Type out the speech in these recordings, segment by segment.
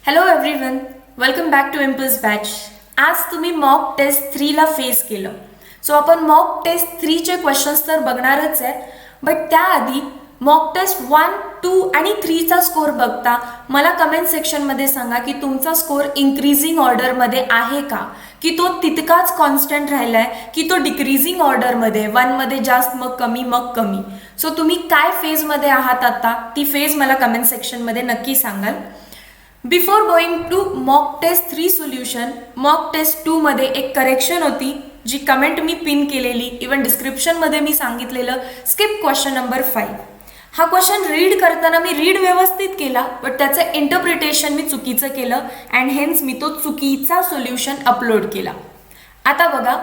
Hello everyone, welcome back to impulse batch. आज तुम्ही mock test 3ला फेस केलं. सो आपण मॉक टेस्ट 3चे क्वेश्चन्स तर बघणारच आहे, बट त्याआधी मॉक टेस्ट 1, 2 आणि 3चा स्कोर बघता मला कमेंट सेक्शनमध्ये सांगा की तुमचा स्कोर इन्क्रीजिंग ऑर्डरमध्ये आहे का, की तो तितकाच कॉन्स्टंट राहिला आहे, की तो डिक्रीजिंग ऑर्डरमध्ये 1मध्ये जास्त मग कमी. सो तुम्ही काय फेजमध्ये आहात आता ती फेज मला कमेंट सेक्शनमध्ये नक्की सांगाल. Before going to mock test 3 solution, mock test 2 मध्ये एक करेक्शन होती जी कमेंट मी पिन केलेली, इवन डिस्क्रिप्शनमध्ये मी सांगितलेलं स्किप क्वेश्चन नंबर 5. हा क्वेश्चन रीड करताना मी रीड व्यवस्थित केला, बट त्याचं इंटरप्रिटेशन मी चुकीचं केलं अँड हेन्स मी तो चुकीचा सोल्युशन अपलोड केला. आता बघा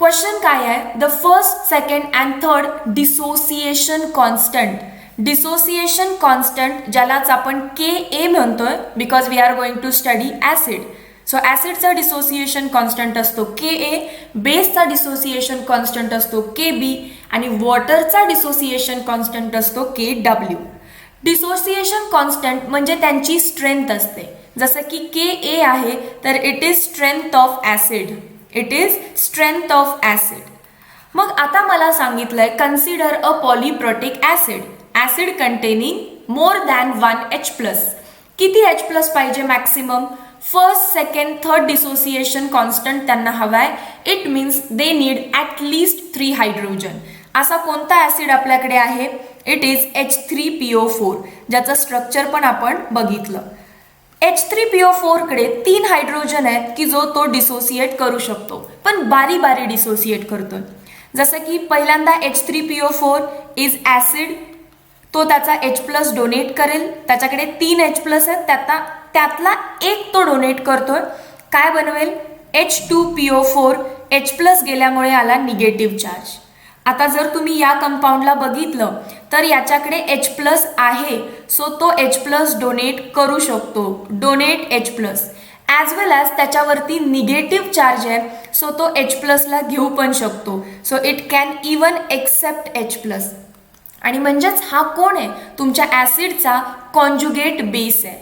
क्वेश्चन काय आहे. The first, second and third dissociation constant. Dissociation constant ज्यालाच आपण के म्हणतोय, because we are going to study acid. So ॲसिडचा डिसोसिएशन कॉन्स्टंट असतो के, बेसचा डिसोसिएशन कॉन्स्टंट असतो के बी आणि वॉटरचा डिसोसिएशन कॉन्स्टंट असतो के डब्ल्यू. डिसोसिएशन कॉन्स्टंट म्हणजे त्यांची स्ट्रेंथ असते. जसं की के आहे तर it is strength of acid. It is strength of acid. मग आता मला सांगितलंय कन्सिडर अ polyprotic acid. Acid containing more than 1H+. किती H+ पाहिजे maximum? First, second, third dissociation constant त्यांना हवाय. It means they need at least 3 hydrogen. असा कोणता ॲसिड आपल्याकडे आहे? इट इज H3PO4, ज्याचं स्ट्रक्चर पण आपण बघितलं. H3PO4 कडे 3 हायड्रोजन आहेत की जो तो डिसोसिएट करू शकतो, पण बारी बारी डिसोसिएट करतोय. जसं की पहिल्यांदा H3PO4 इज ॲसिड, तो त्याचा H+ डोनेट करेल. त्याच्याकडे 3 H+ आहेत, त्यातला एक तो डोनेट करतोय. काय बनवेल? H2PO4. H+ गेल्यामुळे आला निगेटिव्ह चार्ज. आता जर तुम्ही या कंपाऊंडला बघितलं तर याच्याकडे H+ आहे, सो तो H+ डोनेट करू शकतो. Donate H+. As well as त्याच्यावरती निगेटिव्ह चार्ज आहे, सो तो H+ ला घेऊ पण शकतो. So it can even accept H+. आणि म्हणजेच हा कोण आहे? तुमच्या ॲसिडचा कॉन्जुगेट बेस आहे.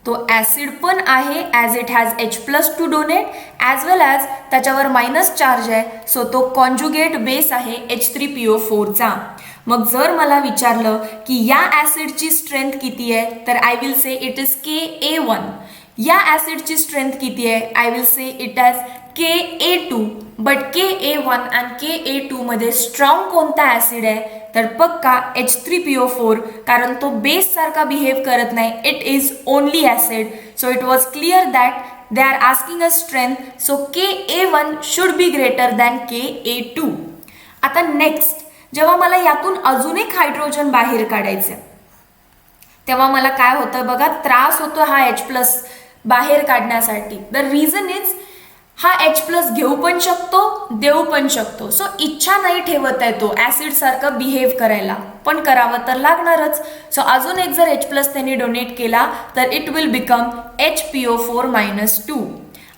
तो ॲसिड पण आहे as it has H+ to donate, as well as त्याच्यावर मायनस चार्ज आहे, सो तो कॉन्जुगेट बेस आहे H3PO4चा. मग जर मला विचारलं की या ॲसिडची स्ट्रेंथ किती आहे, तर I will say it is Ka1. या ॲसिडची स्ट्रेंथ किती आहे? I will say it as Ka2. But Ka1 आणि Ka2 मध्ये स्ट्रॉंग कोणता ॲसिड आहे? तर पक्का H3PO4, कारण तो बेस सारखा बिहेव करत नाही. It is only acid. So it was clear that they are asking a strength, so Ka1 should be greater than Ka2. आता नेक्स्ट, जेव्हा मला यातून अजून एक हायड्रोजन बाहेर काढायचं तेव्हा मला काय होतं बघा, त्रास होतो हा H+ बाहेर काढण्यासाठी. द रिझन इज हा H+ घेऊ पण शकतो, देऊ पण शकतो. सो इच्छा नाही ठेवत आहे तो ॲसिड सारखं बिहेव करायला, पण करावं तर लागणारच. सो अजून एक जर H+ त्यांनी डोनेट केला तर इट विल बिकम HPO4-2.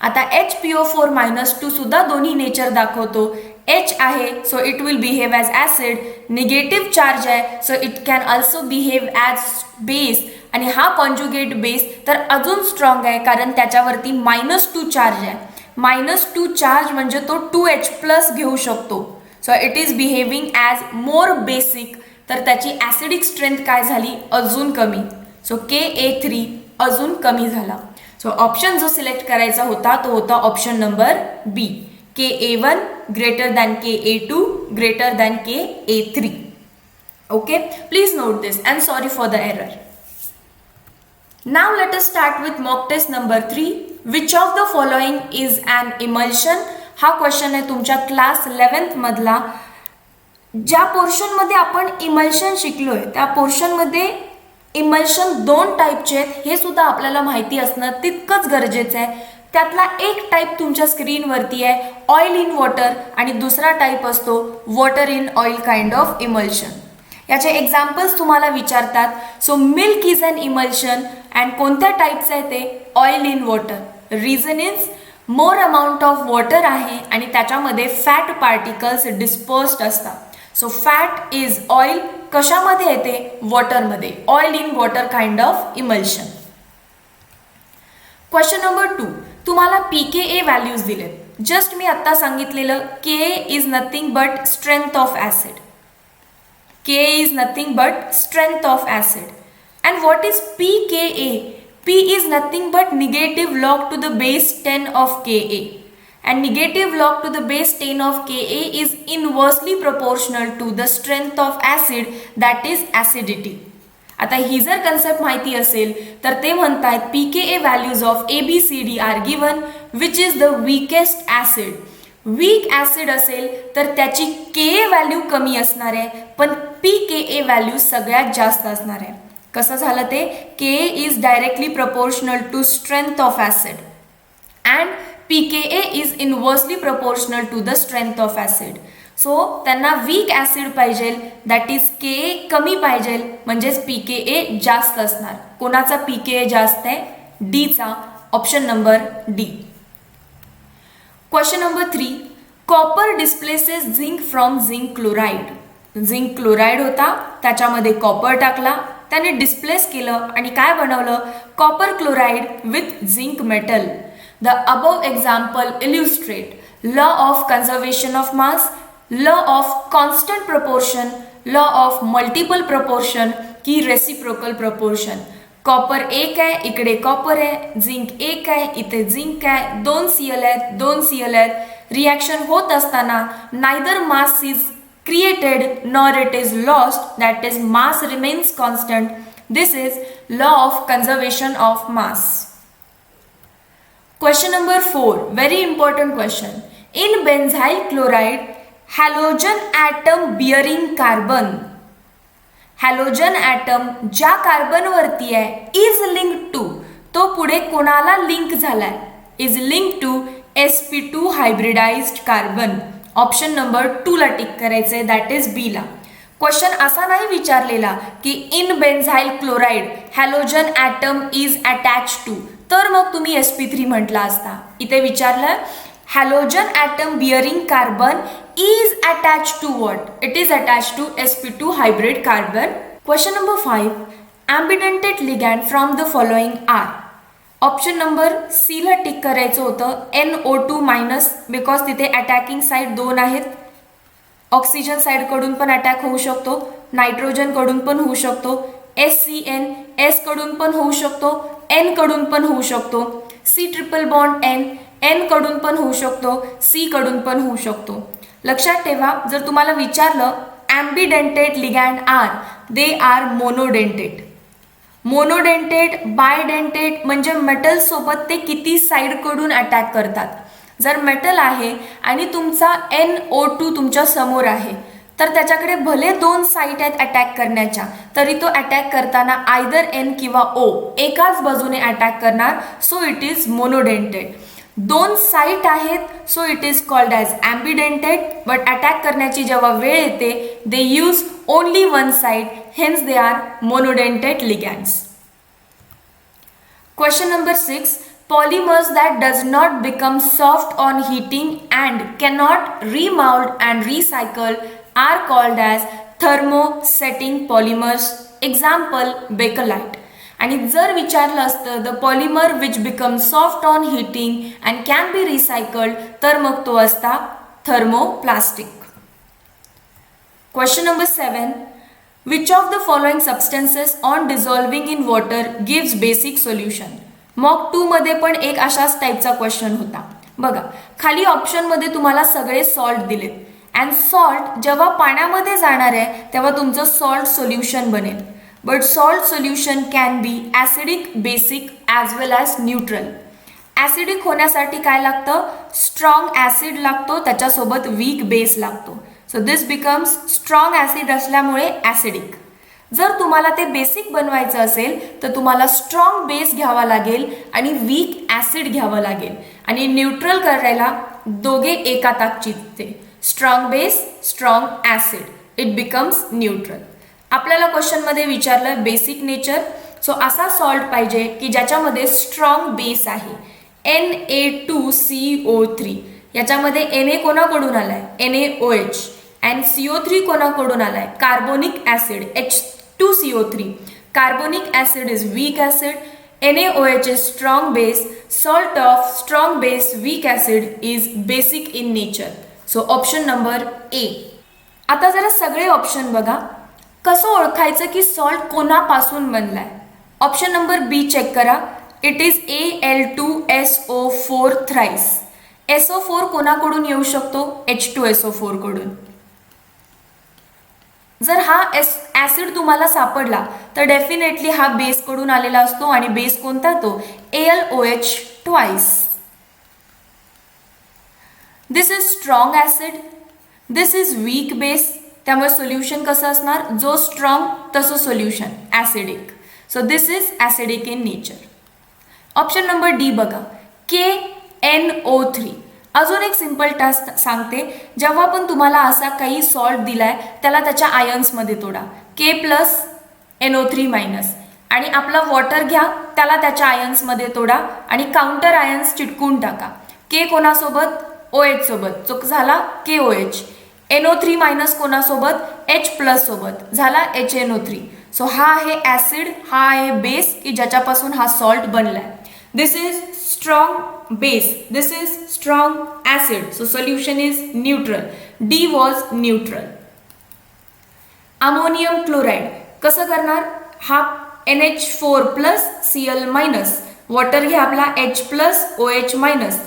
आता HPO4-2 सुद्धा दोन्ही नेचर दाखवतो. H आहे so it will behave as acid, negative charge आहे so it can also behave as base, आणि हा कॉन्जुगेट बेस तर अजून स्ट्रॉंग आहे कारण त्याच्यावरती -2 चार्ज आहे. -2 चार्ज म्हणजे तो 2H+ घेऊ शकतो. So it is behaving as more basic, तर त्याची ॲसिडिक स्ट्रेंथ काय झाली? अजून कमी. सो Ka3 अजून कमी झाला. सो ऑप्शन जो सिलेक्ट करायचा होता तो होता option number B, Ka1 greater than Ka2 greater than Ka3. Okay, please note this and sorry for the error. Now let us start with mock test number 3. Which of the following is an emulsion? हा question आहे तुमच्या class 11th मधला. ज्या portion मध्ये आपण emulsion शिकलोय त्या portion मध्ये इमल्शन 2 टाईपचे आहेत हे सुद्धा आपल्याला माहिती असणं तितकंच गरजेचं आहे. त्यातला एक टाईप तुमच्या स्क्रीनवरती आहे, ऑइल इन वॉटर, आणि दुसरा टाईप असतो water in oil kind of emulsion. याचे एक्झाम्पल्स तुम्हाला विचारतात. So milk is an emulsion and कोणत्या टाईपचं आहे ते? Oil in water. Reason is more amount of water आहे आणि त्याच्यामध्ये फॅट पार्टिकल्स डिस्पर्स्ड असतात. सो फॅट इज ऑइल कशामध्ये येते? वॉटरमध्ये. Oil in water kind of emulsion. Question number 2, तुम्हाला pKa व्हॅल्यूज दिलेत. जस्ट मी आत्ता सांगितलेलं Ka is nothing but strength of acid. Ka is nothing but strength of acid. And what is pKa? P is nothing but negative log to the base 10 of Ka. And negative log to the base 10 of Ka is inversely proportional to the strength of acid, that is acidity. आता ही जर concept माहिती असेल तर ते म्हणतात pKa values of ABCD are given which is the weakest acid. Weak acid असेल तर त्याची Ka व्हॅल्यू कमी असणार आहे, पण pKa व्हॅल्यू सगळ्यात जास्त असणार आहे. कसं झालं ते? Ka is directly proportional to strength of acid and pKa is inversely proportional to the strength of acid. So त्यांना वीक ॲसिड पाहिजे, दॅट इज Ka कमी पाहिजे, म्हणजेच pKa जास्त असणार. कोणाचा pKa जास्त आहे? डीचा, option number D. Question number 3, copper displaces zinc from zinc chloride. Zinc chloride होता, त्याच्यामध्ये कॉपर टाकला, त्याने डिस्प्लेस केलं आणि काय बनवलं? Copper chloride with zinc metal. The above example illustrate law of conservation of mass, law of constant proportion, law of multiple proportion की reciprocal proportion. Copper एक आहे, इकडे कॉपर आहे, झिंक एक आहे, इथे झिंक आहे, 2 Cl आहेत, 2 Cl आहेत. रिॲक्शन होत असताना neither mass is created nor it is lost, that is mass remains constant. This is law of conservation of mass. Question number 4, very important question. In benzyl chloride, halogen atom bearing carbon, halogen atom ज्या carbon वरती आहे is link to, तो पुढे कोणाला link झालाय? Is link to sp2 hybridised carbon. Option number 2 ला tick करायचंय, that is बी ला. क्वेश्चन असा नाही विचारलेला की in benzyl chloride halogen atom is attach to, तर मग तुम्ही sp3 म्हटला असता. इथे विचारलं halogen atom bearing carbon is attached to what? It is attached to sp2 hybrid carbon. Question number 5, ambidentate ligand from the following are. Option number C ला tick करायचं होतं, NO2 मायनस, बिकॉज तिथे attacking side 2 आहेत. Oxygen side कडून पण attack होऊ शकतो, nitrogen कडून पण होऊ शकतो, SCN S कडून पण होऊ शकतो, N कडून पण होऊ शकतो, C ट्रिपल बॉन्ड N कडून पण होऊ शकतो, C कडून पण होऊ शकतो. लक्षात ठेवा, जर तुम्हाला विचारलं ambidentate ligand are, they are monodentate. Monodentate, bidentate म्हणजे मेटल सोबत ते किती साइड कडून अटॅक करतात. जर मेटल आहे आणि तुमचा NO2 तुमच्या समोर आहे, तर त्याच्याकडे भले 2 साईट आहेत अटॅक करण्याच्या, तरी तो अटॅक करताना आयदर N किंवा O एकाच बाजूने अटॅक करणार. So it is monodentate. 2 site आहेत, so it is called as ambidentate. But attack करण्याची जेव्हा वेळ येते, they use only 1 site, hence they are monodentate ligands. Question number 6, polymers that does not become soft on heating and cannot remold and recycle are called as thermosetting polymers. Example, bakelite. आणि जर विचारलं असतं the polymer which become soft on heating and can be recycled, तर मग तो असता thermoplastic. Question number 7, which of the following substances on dissolving in water gives basic solution. Mock 2 मध्ये पण एक अशाच टाईपचा क्वेश्चन होता. बघा, खाली ऑप्शनमध्ये तुम्हाला सगळे सॉल्ट दिलेत अँड सॉल्ट जेव्हा पाण्यामध्ये जाणार आहे तेव्हा तुमचं सॉल्ट सोल्युशन बनेल. But salt solution can be acidic, basic as well as neutral. Acidic होण्यासाठी काय लागतं? स्ट्रॉंग ॲसिड लागतो, त्याच्यासोबत वीक बेस लागतो. So this becomes strong acid असल्यामुळे ॲसिडिक. जर तुम्हाला ते बेसिक बनवायचं असेल तर तुम्हाला स्ट्रॉंग बेस घ्यावा लागेल आणि वीक ॲसिड घ्यावं लागेल, आणि न्यूट्रल करायला दोघे एका ताकदीचे, strong base, strong acid, it becomes neutral. आपल्याला क्वेश्चनमध्ये विचारलं बेसिक नेचर. सो असा सॉल्ट पाहिजे की ज्याच्यामध्ये स्ट्रॉंग बेस आहे. Na2CO3, याच्यामध्ये Na कोणाकडून आलाय? NaOH. अँड CO3 कोणाकडून आलाय? Carbonic acid H2CO3. Carbonic acid is weak acid, NaOH is strong base. Salt of strong base weak acid is basic in nature. So option number A. आता जरा सगळे option बघा. कसं ओळखायचं की सॉल्ट कोणापासून बनलाय? ऑप्शन नंबर बी चेक करा. It is Al2SO4 thrice. SO4 कोणाकडून येऊ शकतो? H2SO4 कडून. जर हा ऍसिड तुम्हाला सापडला तर डेफिनेटली हा बेस कडून आलेला असतो आणि बेस कोणता तो? AlOH twice. This is strong acid. This is weak base. त्यामुळे सोल्युशन कसं असणार? जो स्ट्रॉंग तसं solution acidic. So this is acidic in nature. Option number D बघा. KNO3. अजून एक सिंपल टास्क सांगते. जेव्हा पण तुम्हाला असा काही सॉल्ट दिलाय त्याला त्याच्या आयन्समध्ये तोडा. K+NO3- आणि आपला वॉटर घ्या, त्याला त्याच्या आयन्समध्ये तोडा आणि काउंटर आयन्स चिटकून टाका. K कोणासोबत? OH सोबत. चूक झाला KOH. NO3- कोणासोबत? H+ सोबत. झाला HNO3. सो हा आहे ऍसिड, हा आहे बेस की ज्याच्यापासून हा सॉल्ट बनलाय. दिस is strong base. This is strong acid. So solution is neutral. D was neutral. Ammonium chloride. कसं करणार? हा NH4+ Cl-. वॉटर घ्या आपला H+ OH-.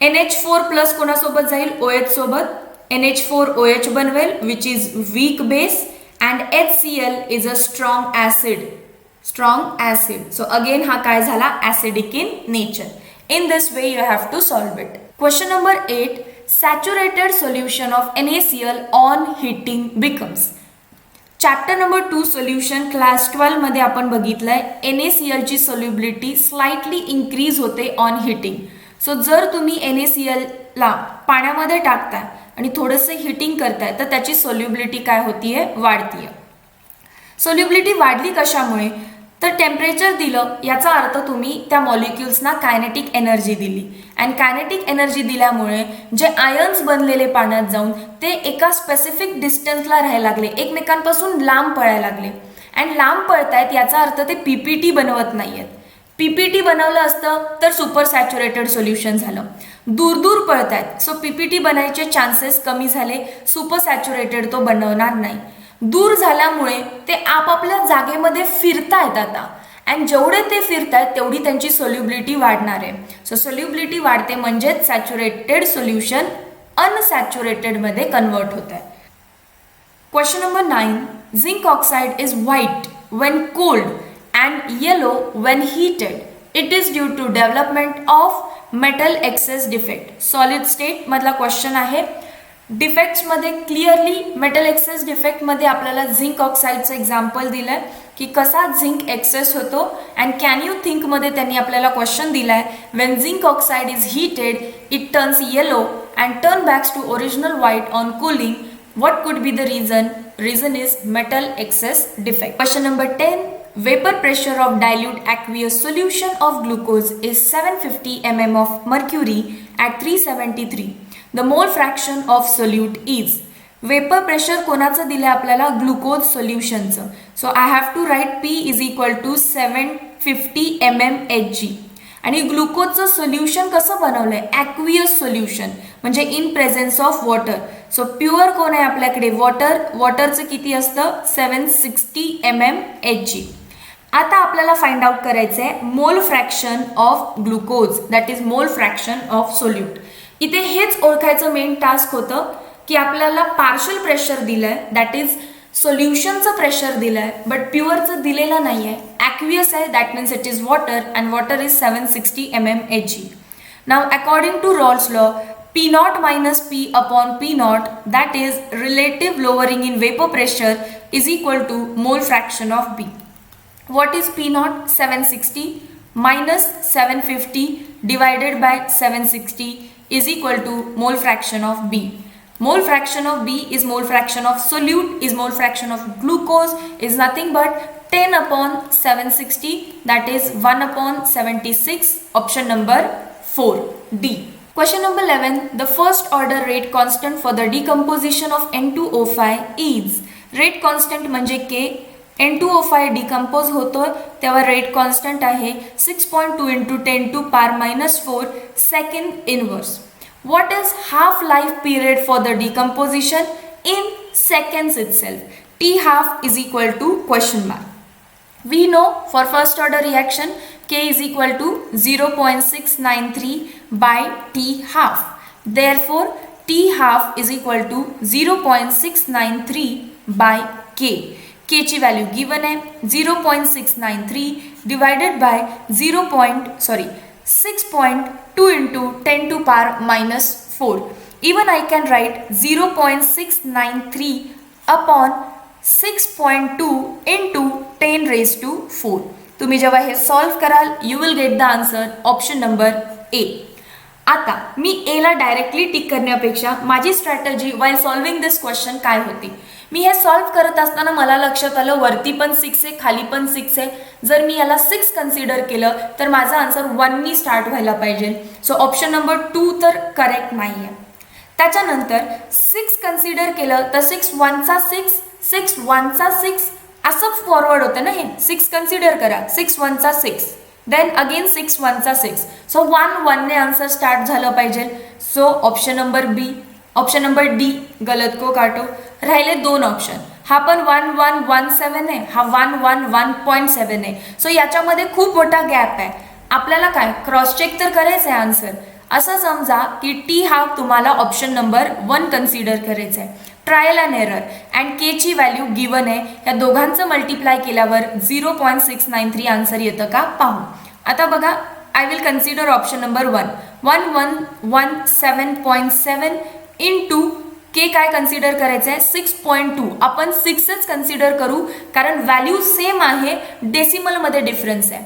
NH4+ कोणासोबत जाईल? OH सोबत. NH4OH बनवेल which is weak base and HCl is a strong acid. Strong acid. So again हा काय झाला? Acidic in nature. In this way you have to solve it. Question number 8. Saturated solution of NaCl on heating becomes. Chapter number 2 solution class 12 मध्ये आपण बघितलंय NaCl ची solubility slightly increase होते on heating. So जर तुम्ही NaCl ला पाण्यामध्ये टाकताय आणि थोडंसं हिटिंग करताय तर त्याची solubility काय होतीये? वाढतीये. solubility वाढली कशामुळे? तर टेम्परेचर दिलं याचा अर्थ तुम्ही त्या मॉलिक्युल्सना कायनेटिक एनर्जी दिली अँड कायनेटिक एनर्जी दिल्यामुळे जे आयन्स बनलेले पाण्यात जाऊन ते एका स्पेसिफिक डिस्टन्सला राहायला लागले, एकमेकांपासून लांब पळायला लागले अँड लांब पळतायत याचा अर्थ ते PPT बनवत नाहीयेत. PPT बनवलं असतं तर सुपर सॅच्युरेटेड सोल्युशन झालं. दूर दूर पळतायत सो PPT बनायचे चान्सेस कमी झाले, सुपर सॅच्युरेटेड तो बनवणार नाही. दूर झाल्यामुळे ते आपापल्या जागेमध्ये फिरतायत आता अँड जेवढे ते फिरतायत तेवढी त्यांची सोल्युबिलिटी वाढणार आहे. सो सोल्युबिलिटी वाढते म्हणजेच सॅच्युरेटेड सोल्युशन अनसॅच्युरेटेड मध्ये कन्वर्ट होत आहे. Question number 9. Zinc oxide is white when cold and yellow when heated. It is due to development of metal excess defect. Solid state मधला क्वेश्चन आहे. डिफेक्ट्समध्ये क्लिअरली मेटल एक्सेस डिफेक्टमध्ये आपल्याला zinc ऑक्साईडचं example दिलं आहे की कसा झिंक एक्सेस होतो अँड कॅन यू थिंकमध्ये त्यांनी आपल्याला क्वेश्चन दिला आहे when zinc oxide is heated it turns yellow and turn backs to original white on cooling. What could be the reason? Reason is metal excess defect. Question number 10. Vapor pressure of dilute aqueous solution of glucose is 750 mm of mercury at 373. The mole fraction of solute is. Vapor pressure कोणाचं दिलं आपल्याला? Glucose सोल्युशनचं. So I have to write P is equal to 750 mmHg. आणि ग्लुकोजचं solution कसं बनवलंय? Aqueous solution म्हणजे in presence of water. So pure कोण आहे आपल्याकडे? वॉटर. वॉटरचं किती असतं? 760 mmHg. आता आपल्याला फाइंड आउट करायचं आहे mole fraction of glucose, that is mole fraction of solute. इथे हेच ओळखायचं मेन टास्क होतं की आपल्याला पार्शल प्रेशर दिलंय, दॅट इज सोल्युशनचं प्रेशर दिलंय बट प्युअरचं दिलेलं नाही आहे. ॲक्वियस आहे that means it is water and water is 760 mmHg. Now according to Raoult's law P0 minus P upon P0 that is relative lowering in vapor pressure is equal to mole fraction of B. What is P0? 760 minus 750 divided by 760 is equal to mole fraction of B. Mole fraction of B is mole fraction of solute is mole fraction of glucose is nothing but 10 upon 760 that is 1 upon 76. Option number 4 D. Question number 11. The first order rate constant for the decomposition of N2O5 is. Rate constant म्हणजे K. N2O5 decompose होतोय तेव्हा rate constant आहे 6.2 into 10⁻⁴ second inverse. What is half-life period for the decomposition in seconds itself? T half is equal to question mark. We know for first order reaction K is equal to 0.693 by T half. Therefore, T half is equal to 0.693 by K. K ची value given आहे 0.693 divided by 6.2 into 10⁻⁴. Even I can write 0.693 upon 6.2 into 10⁴. तुम्ही जेव्हा हे solve कराल you will get the answer option number ए. आता मी ए ला directly tick करण्यापेक्षा माझी स्ट्रॅटजी वाईल सॉल्विंग दिस क्वेश्चन काय होती. मी हे सॉल्व करत असताना मला लक्षात आलं वरती पण 6 आहे खाली पण 6 आहे. जर मी याला 6 कन्सिडर केलं तर माझा आन्सर 1 नी स्टार्ट व्हायला पाहिजे. सो ऑप्शन नंबर 2 तर करेक्ट नाही आहे. त्याच्यानंतर 6 कन्सिडर केलं तर 6 1चा 6 6 1चा 6 असं फॉरवर्ड होतं ना. हे 6 कन्सिडर करा 6 1चा 6 देन अगेन 6 1चा 6. सो 1 1 ने आन्सर स्टार्ट झालं पाहिजे. सो ऑप्शन नंबर बी. ऑप्शन नंबर डी गलत को काटो. राहिले 2 ऑप्शन. हा पण 1 1 1 7 आहे हा 1 1 1.7 आहे. सो याच्यामध्ये खूप मोठा गॅप आहे. आपल्याला काय क्रॉस चेक तर करायचं आहे आन्सर. असं समजा की टी हाफ तुम्हाला ऑप्शन नंबर 1 कन्सिडर करायचं आहे. ट्रायल अँड एरर अँड के ची व्हॅल्यू गिवन आहे. या दोघांचं मल्टिप्लाय केल्यावर 0.693 आन्सर येतं का पाहू. आता बघा I will consider option number 1 1117.7 into के काय कन्सिडर करायचं आहे 6.2. आपण 6च कन्सिडर करू कारण व्हॅल्यू सेम आहे डेसिमलमध्ये डिफरन्स आहे.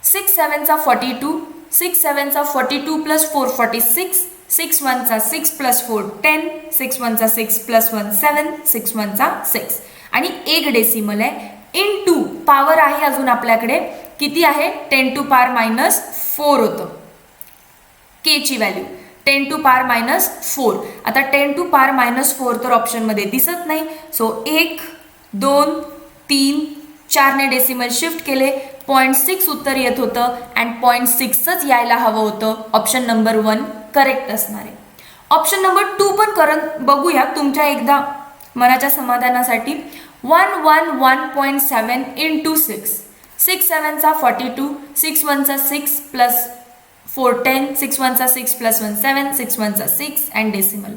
6 7चा 42 6 7चा 42 प्लस 4 46 6 1चा 6 प्लस 4 10 6 1चा 6 प्लस 1 7 6 1चा 6 आणि एक डेसिमल आहे इंटू पॉवर आहे अजून आपल्याकडे किती आहे 10⁻⁴ होतं के ची व्हॅल्यू 10⁻⁴. आता 10⁻⁴ तर ऑप्शनमध्ये दिसत नाही. सो 1 2 3 4 ने डेसिमल शिफ्ट केले 0.6 उत्तर येत होतं अँड 0.6च यायला हवं होतं. ऑप्शन नंबर 1 करेक्ट असणार आहे. ऑप्शन नंबर 2 पण करून बघूया तुमच्या एकदा मनाच्या समाधानासाठी. 111.7 into 6 6 7चा 42 6 1चा 6 plus 4 10 6 1चा 6 plus 1 7 6 1चा 6 and decimal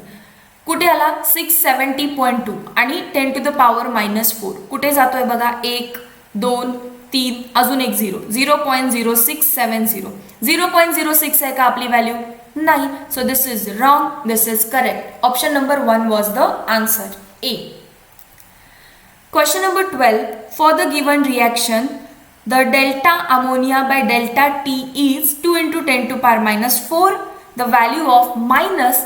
कुठे आला 670.2 आणि 10⁻⁴ कुठे जातोय बघा 1 2 3 अजून एक 0 0.0670 0.06 आहे का आपली व्हॅल्यू नाही. So this is wrong this is correct. Option number 1 was the answer A. Question number 12 for the given reaction the delta ammonia by delta T is 2 into 10⁻⁴. The value of minus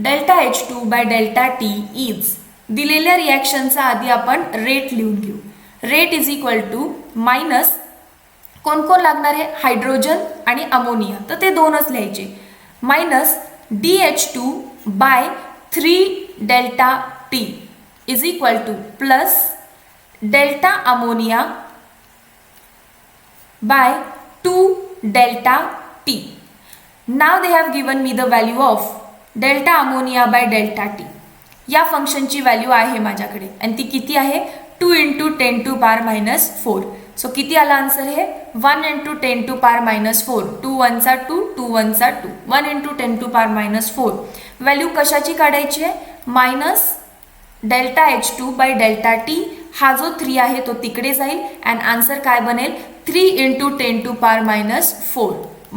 delta H2 by delta T is. दिलेल्या रिॲक्शनचा आधी आपण rate लिहून घेऊ. Rate is equal to minus कोण कोण लागणार आहे hydrogen आणि अमोनिया तर ते दोनच लिहायचे minus DH2 by 3 delta T is equal to plus delta ammonia by 2 delta T. Now they have given me the value of delta ammonia by delta T. या फंक्शनची व्हॅल्यू आहे माझ्याकडे आणि ती किती आहे 2 into 10⁻⁴. सो किती आला आन्सर हे 1 into 10⁻⁴. 2 1चा 2 2 1चा 2 1 into 10⁻⁴. व्हॅल्यू कशाची काढायची आहे minus delta H2 by delta T. हा जो 3 आहे तो तिकडे जाईल अँड आन्सर काय बनेल 3 into 10⁻⁴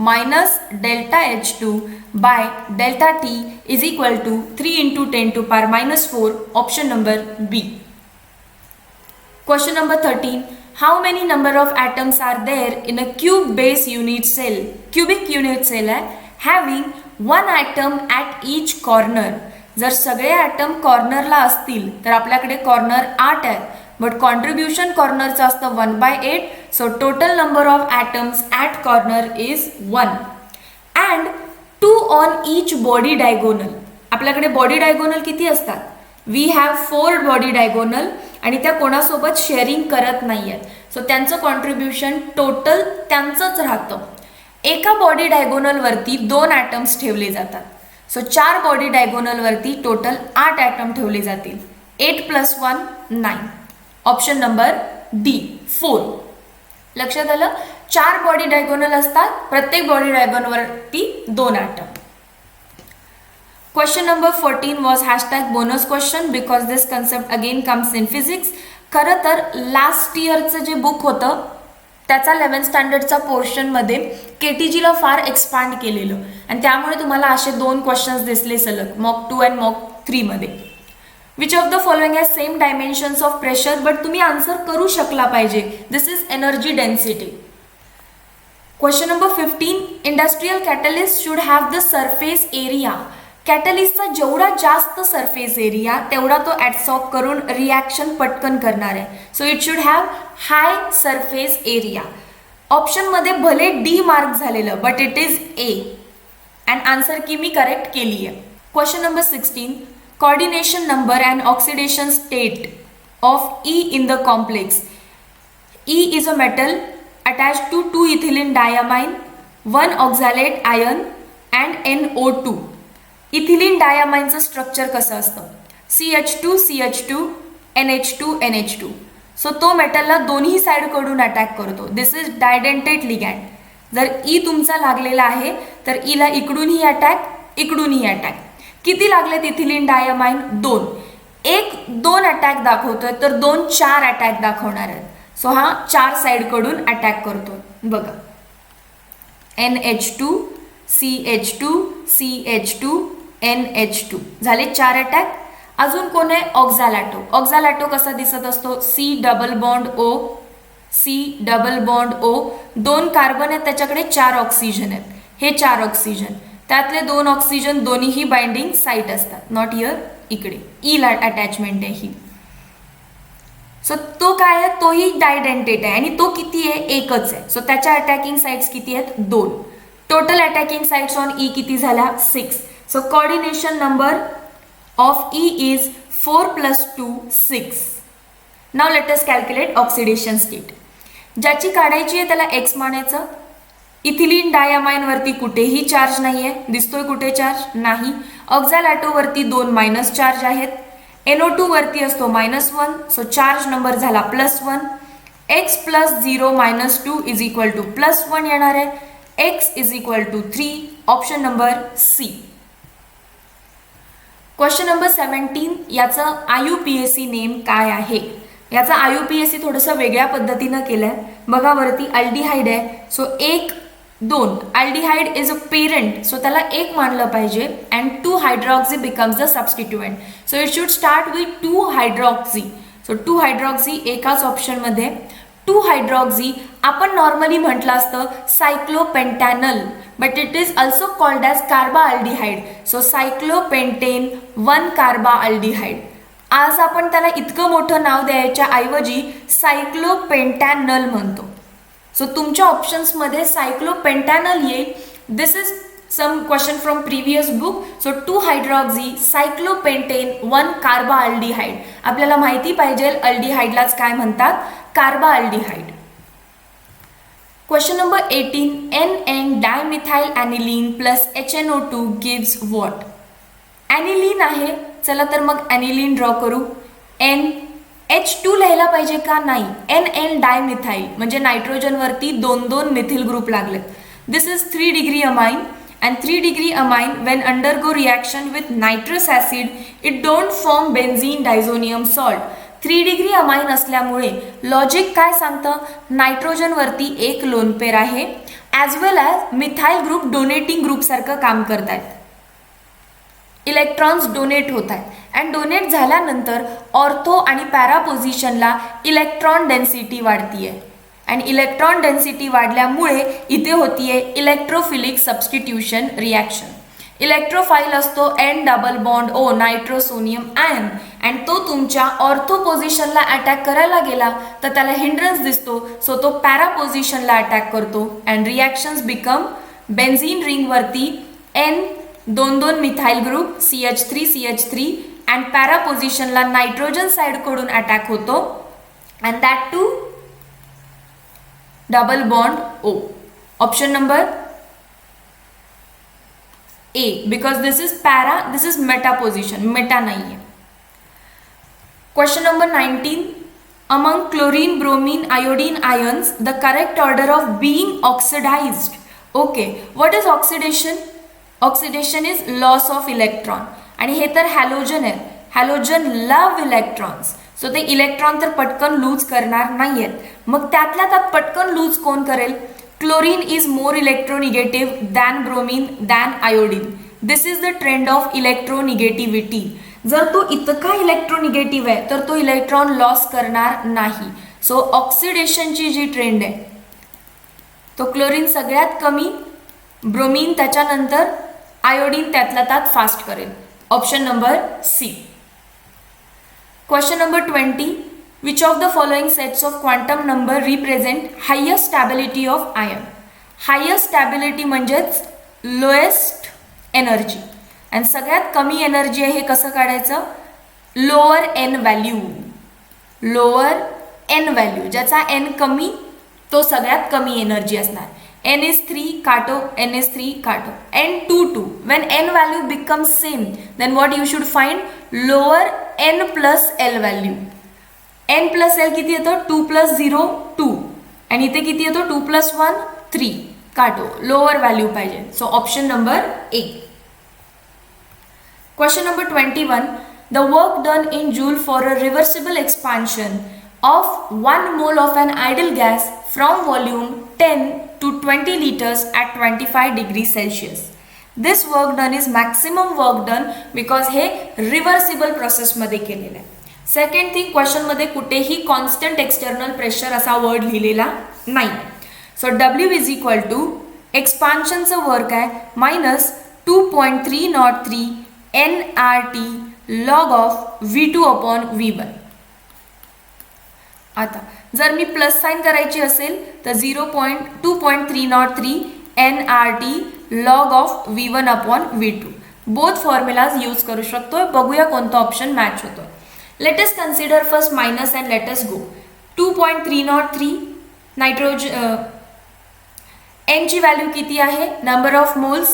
minus delta H2 by delta T is equal to 3 into 10⁻⁴. Option number B. Question number 13. How many number of atoms are there in a cube base unit cell? Cubic unit cell है having one atom at each corner. जर सगळे item कॉर्नरला असतील तर आपल्याकडे corner 8 आहे but contribution कॉर्नरचं असतं 1/8. So total number of atoms at corner is 1 and 2 on each body diagonal. आपल्याकडे बॉडी डायगोनल किती असतात वी हॅव 4 बॉडी डायगोनल आणि त्या कोणासोबत शेअरिंग करत नाही आहेत. सो त्यांचं कॉन्ट्रीब्युशन टोटल त्यांचंच राहतं. एका बॉडी डायगोनलवरती 2 ॲटम्स ठेवले जातात. सो 4 बॉडी डायगोनलवरती टोटल 8 ॲटम ठेवले जातील. 8 + 1 9. Option number D 4. लक्षात आलं? 4 बॉडी डायगोनल असतात, प्रत्येक बॉडी डायगोनलवरती 2 item. Question number 14 was #bonus question because this concept again comes in physics. खरं तर लास्ट इयरचं जे बुक होतं त्याचा 11th स्टँडर्डचा पोर्शनमध्ये केटीजीला फार एक्सपांड केलेलं आणि त्यामुळे तुम्हाला असे 2 क्वेश्चन्स दिसले सलग मॉक 2 आणि मॉक 3 मध्ये. Which of the following has same dimensions of pressure, but तुम्ही आन्सर करू शकला पाहिजे. This is energy density. Question number 15. Industrial catalyst should have the surface area. कॅटलिस्टचा जेवढा जास्त सरफेस एरिया तेवढा तो ॲब्सॉर्ब करून रिॲक्शन पटकन करणार आहे. So it should have high surface area. ऑप्शनमध्ये भले डी मार्क झालेलं but it is A and answer की मी करेक्ट केली आहे. Question number 16. Coordination number and oxidation state of E in the complex. E is a metal attached to 2 ethylene diamine, 1 oxalate ion and NO2. Ethylene डायमाइनचं structure कसं असतं? CH2 CH2 NH2 NH2. So तो मेटलला दोन्ही साईडकडून attack करतो. दिस is डायडेंटेट लिगॅन्ड. जर E तुमचा लागलेला आहे तर ईला इकडूनही अटॅक, इकडूनही अटॅक. किती लागलेत इथिलीन डायमाइन? 2. 1-2 अटॅक दाखवतोय तर 2-4 अटॅक दाखवणार आहेत. सो हा 4 साईडकडून अटॅक करतो. बघा, NH2 CH2 CH2 NH2 झाले 4 अटॅक. अजून कोण आहे? ऑक्झॅलॅटो. ऑक्झॅलॅटो कसा दिसत असतो? C double bond O C double bond O. 2 carbon आहेत त्याच्याकडे, 4 ऑक्सिजन आहेत. हे 4 ऑक्सिजन, त्यातले 2 ऑक्सिजन दोन्हीही बाइंडिंग साईट असतात. नॉट हिअर, इकडे ईला अटॅचमेंट आहे ही. सो तो काय आहे? तोही डायडेंटेट आहे आणि तो किती आहे? एकच आहे. सो त्याच्या अटॅकिंग साइट्स किती आहेत? 2. Total attacking sites on E किती झाल्या? 6. So coordination number of E is 4 + 2 6. Now let us calculate oxidation state. ज्याची काढायची आहे त्याला एक्स मानायचं. इथिलीन डायमाइनवरती कुठेही चार्ज नाही आहे. दिसतोय कुठे चार्ज? नाही. ऑक्झॅलॅटोवरती 2 मायनस चार्ज आहेत. NO2 वरती असतो -1. सो चार्ज नंबर झाला +1. x + 0 - 2 = +1 येणार आहे. x = 3. Option number C. Question number 17. याचं IUPAC नेम काय आहे? याचा IUPAC थोडंसं वेगळ्या पद्धतीनं केलंय. बघा वरती अल्डिहाइड आहे. So 1 2 aldehyde is a parent, so त्याला 1 मानलं पाहिजे. And 2 hydroxy becomes the substituent. So it should start with 2 hydroxy. So 2 hydroxy एकाच ऑप्शनमध्ये. 2 हायड्रॉक्झी आपण नॉर्मली म्हटलं असतं cyclopentanal, but it is also called as carbaldehyde. So cyclopentane 1 carbaldehyde. आज आपण त्याला इतकं मोठं नाव द्यायच्या ऐवजी सायक्लोपेंटॅनल म्हणतो. सो तुमच्या ऑप्शन्समध्ये सायक्लोपेंटॅनल येईल. This is some question from previous book. So 2 hydroxy cyclopentane 1 carbaldehyde. आपल्याला माहिती पाहिजे अल्डिहाइडलाच काय म्हणतात? Carbaldehyde. Question number 18. NN dimethyl aniline plus HNO2 gives what? Aniline आहे, चला तर मग ॲनिलीन ड्रॉ करू. H2 लिहायला पाहिजे का? नाही. NN डायमिथाइल म्हणजे नायट्रोजनवरती 2 मिथिल ग्रुप लागलेत. This is 3 degree amine and 3 degree amine when undergo reaction with nitrous acid it don't form benzene diazonium salt. 3 degree amine असल्यामुळे लॉजिक काय सांगतं? नायट्रोजनवरती 1 लोन पेर आहे as well as methyl group donating group सारखं काम करतायत. Electrons donate होत आहेत अँड डोनेट झाल्यानंतर ऑर्थो आणि पॅरा पोझिशनला इलेक्ट्रॉन डेन्सिटी वाढतीये आणि इलेक्ट्रॉन डेन्सिटी वाढल्यामुळे इथे होतीये इलेक्ट्रोफिलिक सबस्टिट्यूशन रिॲक्शन. इलेक्ट्रोफाईल असतो N double bond O nitrosonium ion and तो तुमच्या ऑर्थो पोझिशनला अटॅक करायला गेला तर त्याला हिंड्रन्स दिसतो. सो तो पॅरा पोझिशनला अटॅक करतो अँड रिॲक्शन्स बिकम बेन्झीन रिंगवरती N 2 methyl group CH3 CH3 and para पोझिशनला नायट्रोजन साईडकडून अटॅक होतो and that to double bond O. Option number A, because this is para, this is meta position, meta नहीं है. Question number 19. Among chlorine, bromine, iodine ions, the correct order of being oxidized. Okay, what is oxidation? Oxidation is loss of electron. आणि हे तर halogen आहे. Halogen लव electrons. So ते electron तर पटकन loose करणार नाही आहेत. मग त्यातल्या त्यात पटकन लूज कोण करेल? Chlorine is more electronegative than bromine than iodine. This is the trend of electronegativity. जर तो इतका इलेक्ट्रोनिगेटिव्ह आहे तर तो इलेक्ट्रॉन लॉस करणार नाही. सो ऑक्सिडेशनची जी ट्रेंड आहे तो क्लोरीन सगळ्यात कमी, ब्रोमीन त्याच्यानंतर, आयोडीन त्यातल्या त्यात फास्ट करेल. Option number C. Question number 20. Which of the following sets of quantum number represent highest stability of ion? Highest stability म्हणजेच लोएस्ट एनर्जी आणि सगळ्यात कमी एनर्जी आहे हे कसं काढायचं? Lower N value. Lower N value ज्याचा एन कमी तो सगळ्यात कमी एनर्जी असणार. n is 3 काटो, n is 3 काटो, n 2 2. When n value becomes same, then what you should find? Lower n plus l value. n plus L किती येतो? 2 प्लस 0 2 आणि इथे किती येतो? 2 प्लस 1 3. काटो, लोअर व्हॅल्यू पाहिजे. So option number A. Question number 21. The work done in joule for a reversible expansion of 1 mole of an ideal gas from volume 10 to 20 liters at 25 degrees Celsius. This work done is maximum work done because हे reversible प्रोसेसमध्ये केलेलं आहे. Second thing, क्वेश्चनमध्ये कुठेही constant external pressure असा word लिहिलेला नाही. So W is equal to एक्सपान्शनचं वर्क आहे minus 2.303 nRT log of V2 upon V1. आता जर मी प्लस साइन करायची असेल तर 2.303 nRT log of V1 upon V2. Both formulas use करू शकतो. बघूया कोणता ऑप्शन मॅच होतो. Let us consider first minus and let us go. 2.303 nitrogen n ची व्हॅल्यू किती आहे? नंबर ऑफ मोल्स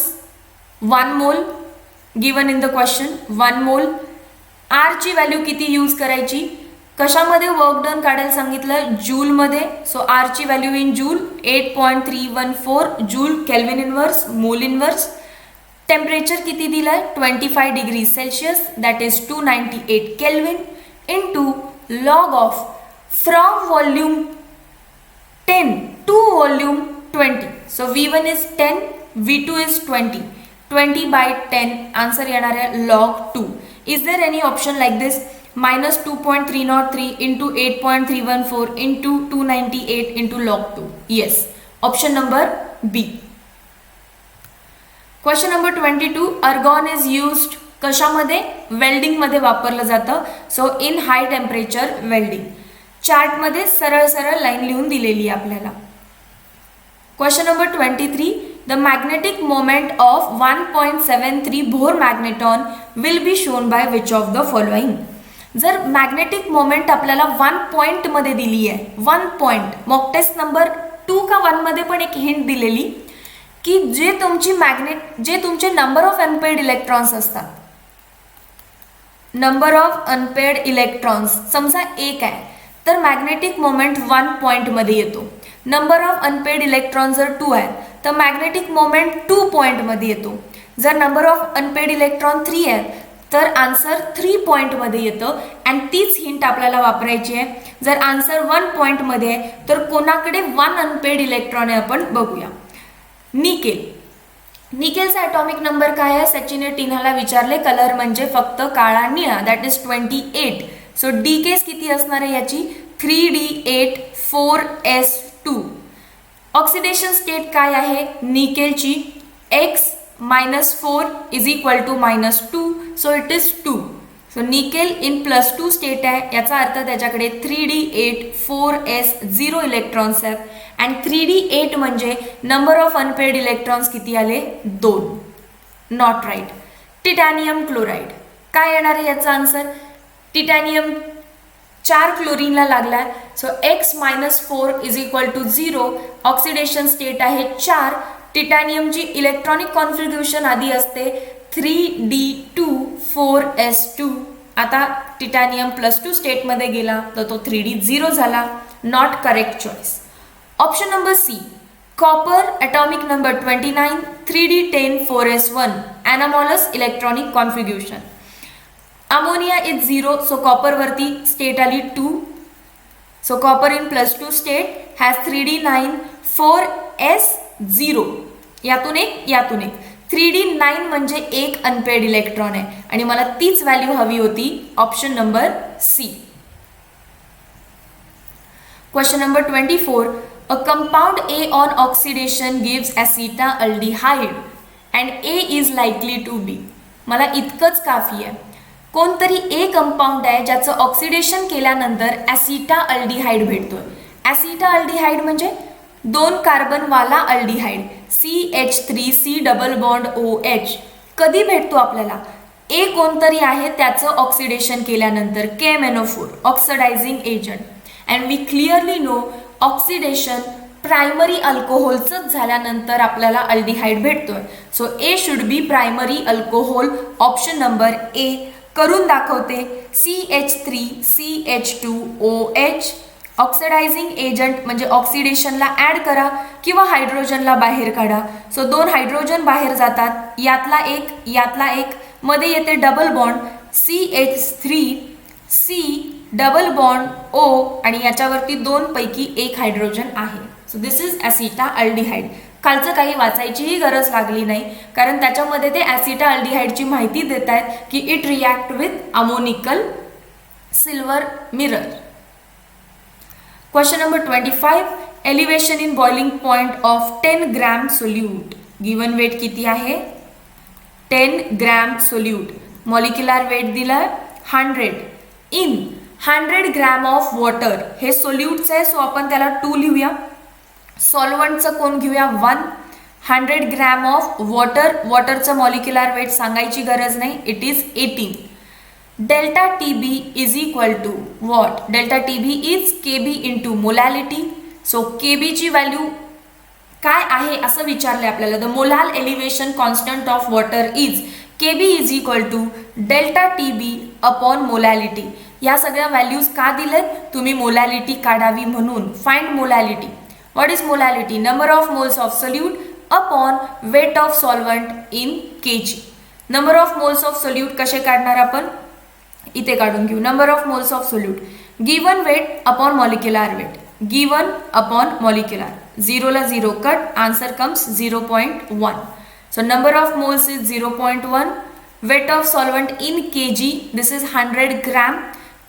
1 मोल गिवन इन द क्वेश्चन 1 मोल. r ची व्हॅल्यू किती यूज करायची? कशामध्ये वर्क डन काढायला सांगितलं? जूल मध्ये. सो r ची value in joule 8.314 joule kelvin inverse mole inverse. Temperature किती दिलाय? 25 degree Celsius that is 298 kelvin into log of from volume 10 to volume 20. So V1 is 10, V2 is 20. 20 by 10 answer येणार आहे log 2. Is there any option like this? Minus 2.303 into 8.314 into 298 into log 2. Yes. Option number B. Question number 22. Argon is used कशामध्ये? Welding मध्ये वापरलं जातं. So in high temperature welding. Chart मध्ये सरळ सरळ line लिहून दिलेली आहे आपल्याला. Question number 23. The magnetic moment of 1.73 Bohr magneton will be shown by which of the following. जर मॅग्नेटिक मोमेंट आपल्याला 1 पॉइंट मध्ये दिली आहे, 1 पॉइंट, मॉक टेस्ट नंबर 2 का 1 मध्ये पण एक हिंट दिलेली की जे तुमचे नंबर ऑफ अनपेड इलेक्ट्रॉन्स असतात, नंबर ऑफ अनपेड इलेक्ट्रॉन्स समजा 1 आहे तर मॅग्नेटिक मोमेंट 1 पॉइंट मध्ये येतो. नंबर ऑफ अनपेड इलेक्ट्रॉन जर 2 आहे तर मॅग्नेटिक मोमेंट 2 पॉइंट मध्ये येतो. जर नंबर ऑफ अनपेड इलेक्ट्रॉन 3 आहे तर आन्सर 3 पॉइंट मध्ये येतं. आणि तीच हिंट आपल्याला वापरायची आहे. जर आन्सर 1 पॉइंट मध्ये आहे तर कोणाकडे 1 अनपेड इलेक्ट्रॉन आहे आपण बघूया. निकेल. निकेलचा ॲटॉमिक नंबर काय आहे? सचिनने टिन्हाला विचारले. कलर म्हणजे फक्त काळा निळा दॅट इज 28. सो डी केस किती असणार आहे याची? 3d8 4s2. ऑक्सिडेशन स्टेट काय आहे निकेलची? x -4 is equal to -2. So it is 2. So nickel in +2 state आहे. याचा अर्थ त्याच्याकडे 3d8 4s0 इलेक्ट्रॉन्स आहेत. अँड 3d8 म्हणजे नंबर ऑफ अनपेड इलेक्ट्रॉन्स किती आले? 2. Not right. Titanium chloride. काय येणार आहे याचा आन्सर? टिटॅनियम 4 क्लोरीनला लागलाय, so x-4 is equal to 0. Oxidation state आहे 4. टिटॅनियमची इलेक्ट्रॉनिक कॉन्फिग्युरेशन आधी असते 3d2 4s2. आता टिटॅनियम +2 स्टेटमध्ये गेला तर तो 3d 0 झाला. Not correct choice. Option number C, copper atomic number 29 3d10 4s1 anomalous electronic configuration. Ammonia is 0, so copper वरती स्टेट आली 2. So copper in +2 state has 3d9 4s0. यातून एक 3d9 म्हणजे एक अनपेड इलेक्ट्रॉन आहे आणि मला तीच व्हॅल्यू हवी होती. Option number C. Question number 24. A compound A on oxidation gives acetaldehyde and A is likely to be. मला इतकंच काफी आहे. कोणतरी A कंपाऊंड आहे ज्याचं ऑक्सिडेशन केल्यानंतर ॲसिटाल्डिहाइड भेटतोय. ॲसिटाल्डिहाइड म्हणजे 2 कार्बनवाला aldehyde CH3C double bond OH. कधी भेटतो आपल्याला? A कोणतरी आहे त्याचं ऑक्सिडेशन केल्यानंतर KMnO4 oxidising agent. And we clearly know oxidation primary अल्कोहोलचंच झाल्यानंतर आपल्याला अल्डिहाइड भेटतोय. So A should be primary alcohol. Option number A. करून दाखवते. CH3CH2OH ऑक्सिडायझिंग एजंट म्हणजे ऑक्सिडेशनला ॲड करा किंवा हायड्रोजनला बाहेर काढा. सो 2 हायड्रोजन बाहेर जातात, यातला एक मध्ये येते double bond CH3C double bond O आणि याच्यावरती 2 पैकी 1 हायड्रोजन आहे. So this is acetaldehyde. खालचं काही वाचायचीही गरज लागली नाही कारण त्याच्यामध्ये ते ॲसिटाल्डिहाइडची माहिती देत आहेत की it react with ammoniacal silver mirror. Question number 25. Elevation in boiling point of 10 gram solute. Given weight किती आहे? 10 ग्रॅम सोल्यूट. मॉलिक्युलर वेट दिलं 100 इन 100 ग्रॅम ऑफ वॉटर. हे सोल्यूटचं आहे सो आपण त्याला 2 लिहूया. सॉल्वंटचं कोण घेऊया? 1. 100 ग्रॅम ऑफ वॉटर. वॉटरचं मॉलिक्युलर वेट सांगायची गरज नाही, it is 18. Delta TB is equal to what? Delta TB is KB into molality. So KBची व्हॅल्यू काय आहे असं विचारलंय आपल्याला. The molal elevation constant of water is KB is equal to delta TB upon molality. या सगळ्या values का दिलेत? तुम्ही मोलॅलिटी काढावी म्हणून. Find molality. What is molality? Number of moles of solute upon weight of solvent in kg. Number of moles of solute कसे काढणार आपण? इथे काढून घेऊ. Number of moles of solute given weight upon molecular weight. Given upon molecular. 0 ला 0 cut. Answer comes 0.1. So number of moles is 0.1. Weight of solvent in kg this is 100 gram.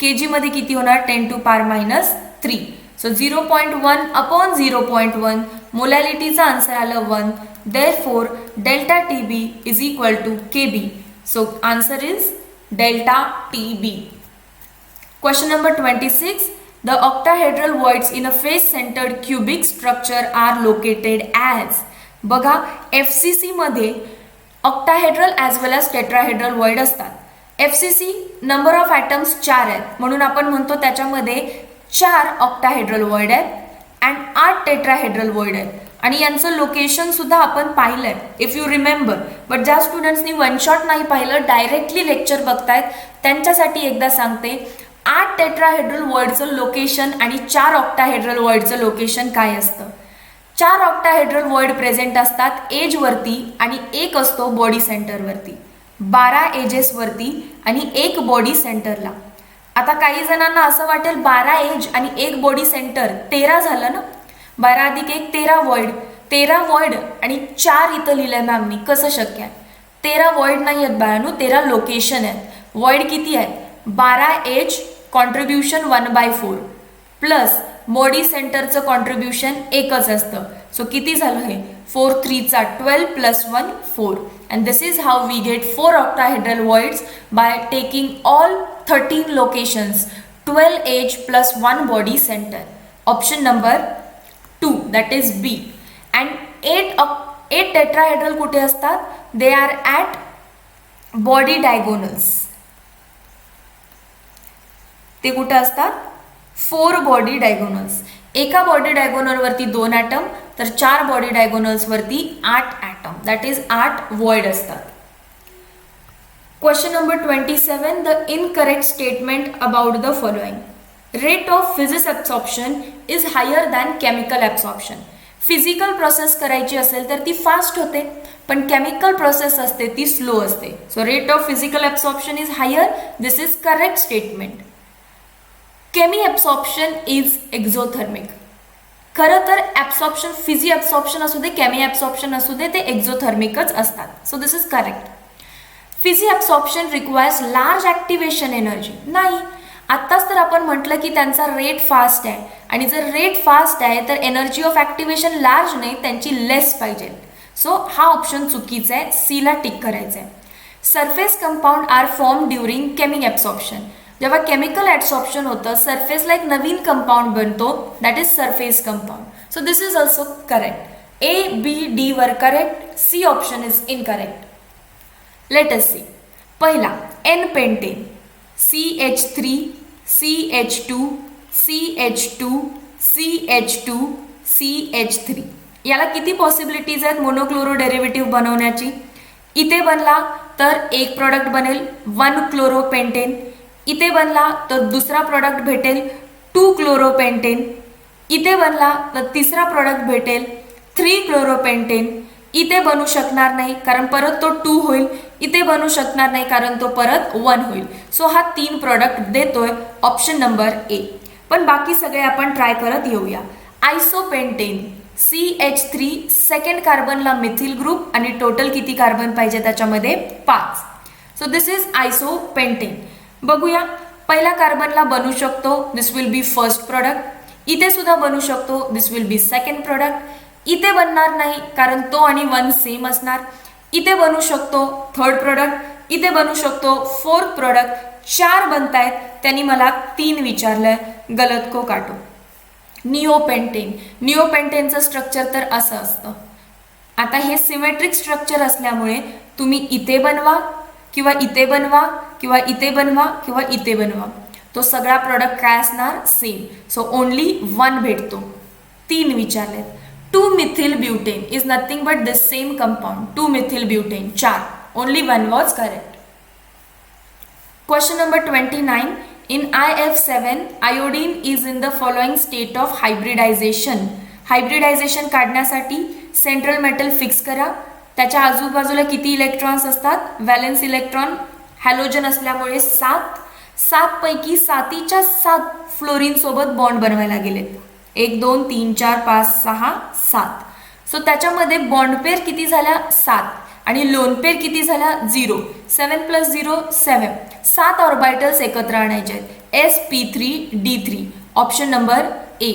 kg मध्ये किती होणार? 10 to power minus 3. So 0.1 upon 0.1. मोलॅलिटीचा answer आलं 1. Therefore delta TB is equal to KB. So answer is delta TB. Question number 26. The octahedral voids in a face-centered cubic structure are located as. बघा FCC मध्ये octahedral as well as tetrahedral void असतात. FCC number of atoms 4 आहेत म्हणून आपण म्हणतो त्याच्यामध्ये 4 octahedral void आहेत and 8 tetrahedral void आहेत आणि यांचं लोकेशन सुद्धा आपण पाहिलंय इफ यू रिमेंबर. बट ज्या स्टुडंट्सनी वन शॉट नाही पाहिलं, डायरेक्टली लेक्चर बघतायत, त्यांच्यासाठी एकदा सांगते. 8 टेट्राहेड्रल वॉइडचं लोकेशन आणि 4 ऑक्टाहेड्रल वॉइडचं लोकेशन काय असतं? 4 ऑक्टाहेड्रल वॉइड प्रेझेंट असतात एजवरती आणि एक असतो बॉडी सेंटरवरती. 12 एजेसवरती आणि एक बॉडी सेंटरला. आता काही जणांना असं वाटेल 12 एज आणि एक बॉडी सेंटर 13 झालं ना. 12 अधिक 1 13 वॉइड. 13 वॉइड आणि 4 इथं लिहिलंय मॅमनी. कसं शक्य आहे? 13 वॉइड नाही आहेत बाळांनो, 13 लोकेशन आहेत. वॉइड किती आहेत? 12 एज कॉन्ट्रीब्युशन 1/4 प्लस बॉडी सेंटरचं कॉन्ट्रीब्युशन एकच असतं. सो किती झालं हे? 4 3 12 plus 1 4. And this is how we get 4 octahedral voids by taking all 13 locations, 12 edge plus 1 body centre. Option number 2 that is B. And 8 tetrahedral कुठे असतात? They are at body diagonals. ते कुठे असतात? 4 बॉडी डायगोनल्स. एका body डायगोनलवरती 2 item, तर 4 body डायगोनल्सवरती 8 atom, that is 8 void असतात. Question number 27, the incorrect statement about the following. Rate of physics absorption is higher than chemical absorption. Physical process करायची असेल तर ती फास्ट होते, पण केमिकल प्रोसेस असते ती स्लो असते. So rate of physical absorption is higher, this is correct statement. Chemi absorption is exothermic. खरं तर ॲब्सॉर्प्शन, फिजी ॲब्सॉर्प्शन असू दे, केमी ॲब्सॉर्प्शन असू दे, ते एक्झोथर्मिकच असतात. So this is correct. Fiji absorption requires large activation energy. नाही, आत्ताच तर आपण म्हटलं की त्यांचा रेट फास्ट आहे, आणि जर रेट फास्ट आहे तर एनर्जी ऑफ ॲक्टिवेशन लार्ज नाही, त्यांची लेस पाहिजे. सो हा ऑप्शन चुकीचा आहे, सीला टिक करायचं आहे. Surface compound are form during chemic absorption. जेव्हा केमिकल ॲब्सॉर्प्शन होतं सरफेसला एक नवीन कंपाऊंड बनतो, that is surface compound. So this is also correct. A B D were correct, C option is incorrect. Let us see. पहिला n pentane, CH3, CH2, CH2, CH2, CH3. याला किती possibilities आहेत monochloro derivative बनवण्याची? इथे बनला तर एक product बनेल 1 क्लोरोपेंटेन. इथे बनला तर दुसरा प्रॉडक्ट भेटेल 2 क्लोरोपेंटेन. इथे बनला तर तिसरा प्रॉडक्ट भेटेल 3 क्लोरोपेंटेन. इथे बनू शकणार नाही कारण परत तो 2 होईल. इथे बनू शकणार नाही कारण तो परत 1 होईल. सो हा 3 प्रॉडक्ट देतोय ऑप्शन नंबर ए. पण बाकी सगळे आपण ट्राय करत येऊया. आयसोपेंटेन, CH3, सेकंड कार्बनला मिथिल ग्रुप, आणि टोटल किती कार्बन पाहिजे त्याच्यामध्ये? 5. So this is isopentane. बघूया, पहिल्या कार्बनला बनू शकतो, this will be first product. इथे सुद्धा बनू शकतो, this will be second product. इथे बनणार नाही कारण तो आणि 1 सेम असणार. इथे बनू शकतो थर्ड प्रॉडक्ट. इथे बनू शकतो फोर्थ प्रॉडक्ट. 4 बनतायत, त्यांनी मला 3 विचारलंय, गलत को काटो. निओपेंटेन, निओपेंटेनचं स्ट्रक्चर तर असं असतं. आता हे सिमेट्रिक स्ट्रक्चर असल्यामुळे तुम्ही इथे बनवा किंवा इथे बनवा किंवा इथे बनवा किंवा इथे बनवा, तो सगळा प्रॉडक्ट काय असणार? सेम. सो ओनली 1 भेटतो. 3 विचारलेत. 2-methyl butane is nothing but the same compound, 2-methyl butane. 4. Only 1 was correct. Question number 29. In IF7, iodine is in the following state of hybridization. Hybridization काढण्यासाठी सेंट्रल मेटल फिक्स करा. त्याच्या आजूबाजूला किती electrons असतात? Valence electron, halogen असल्यामुळे 7. 7 पैकी 7च्या 7 fluorine सोबत bond बनवायला गेलेत. 1 2 3 4 5 6 7. सो त्याच्यामध्ये बॉन्ड पेअर किती झाल्या? 7. आणि लोन पेअर किती झाल्या? 0. 7 + 0 7. 7 ऑर्बिटल्स एकत्र आणायचे आहेत. sp3d3. Option number A.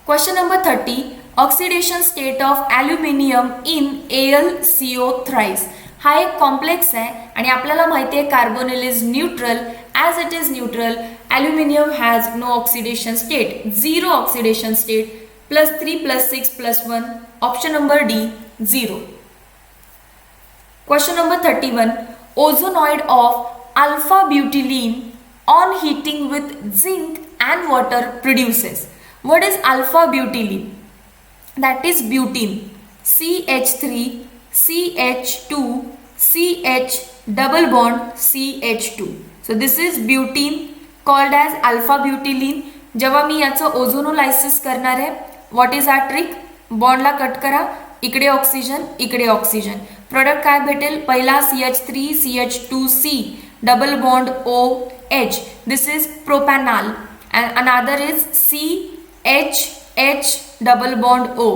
Question number 30. Oxidation state of aluminium in AlCO thrice. हा एक कॉम्प्लेक्स आहे आणि आपल्याला माहिती आहे carbonyl is neutral. As it is neutral, aluminium has no oxidation state, 0 oxidation state. +3 +6 +1. Option number D 0. Question number 31. Ozonide of alpha butylene on heating with zinc and water produces. What is alpha butylene? That is butene. CH3, CH2, CH double bond CH2. So this is butene called as alpha butylene. जेव्हा मी याचं ozonolysis करणार आहे, what is our trick? बॉन्डला cut करा, इकडे oxygen इकडे oxygen. Product काय भेटेल? पहिला CH3 CH2C double bond OH. This is propanol. And another is CH double bond O.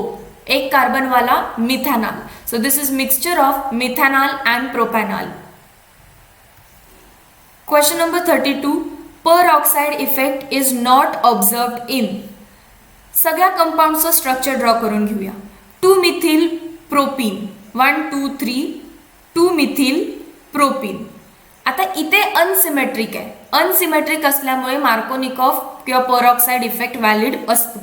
एक कार्बन वाला methanol. So this is mixture of methanol and propanol. Question number 32. Peroxide effect is not observed in. सगळ्या कंपाऊंडचं structure draw करून घेऊया. 2-methyl propene, 1 2 3 2-methyl propene. आता इथे unsymmetric आहे. Unsymmetric असल्यामुळे मार्कोनिकॉफ किंवा परऑक्साइड इफेक्ट व्हॅलिड असतो.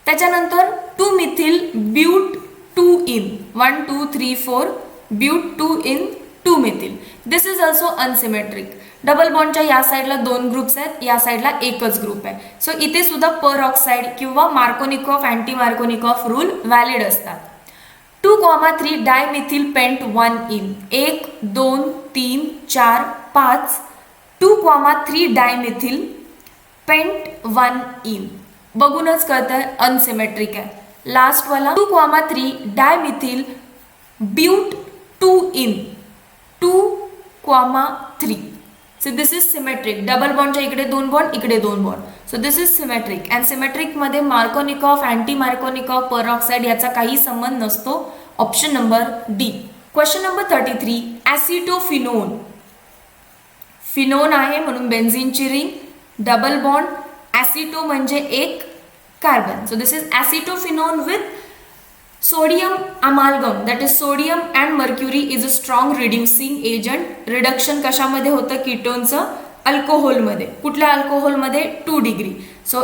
त्याच्यानंतर 2-methyl but 2 ene, 1 2 3 4 but 2 ene 2 methyl. This is also unsymmetric. Double बॉन्डच्या या साईडला 2 ग्रुप्स आहेत, या साईडला एकच ग्रुप आहे. सो इथे सुद्धा पर ऑक्साईड किंवा Markovnikov anti Markovnikov rule valid असतात. 2,3 dimethyl pent 1 ene. 1 2 3 4 5. 2,3 dimethyl pent 1 ene. बघूनच कळतंय अनसिमेट्रिक आहे. लास्ट वाला 2,3 dimethyl but 2 ene. 2,3. So this is symmetric. Double बॉन्डच्या इकडे 2 बॉन्ड, इकडे 2 bond. So this is symmetric. And सिमेट्रिकमध्ये मार्कोनिकॉफ अँटी मार्कोनिकॉफ परऑक्साईड याचा काही संबंध नसतो. Option number D. Question number 33. Acetophenone. Phenone आहे म्हणून बेन्झीनची रिंग. Double bond. ॲसिटो म्हणजे एक carbon. So this is acetophenone with sodium amalgam. That is sodium and mercury is a strong reducing agent. Reduction कशामध्ये होतं कीटोनचं? अल्कोहोलमध्ये. कुठल्या अल्कोहोलमध्ये? 2 डिग्री. सो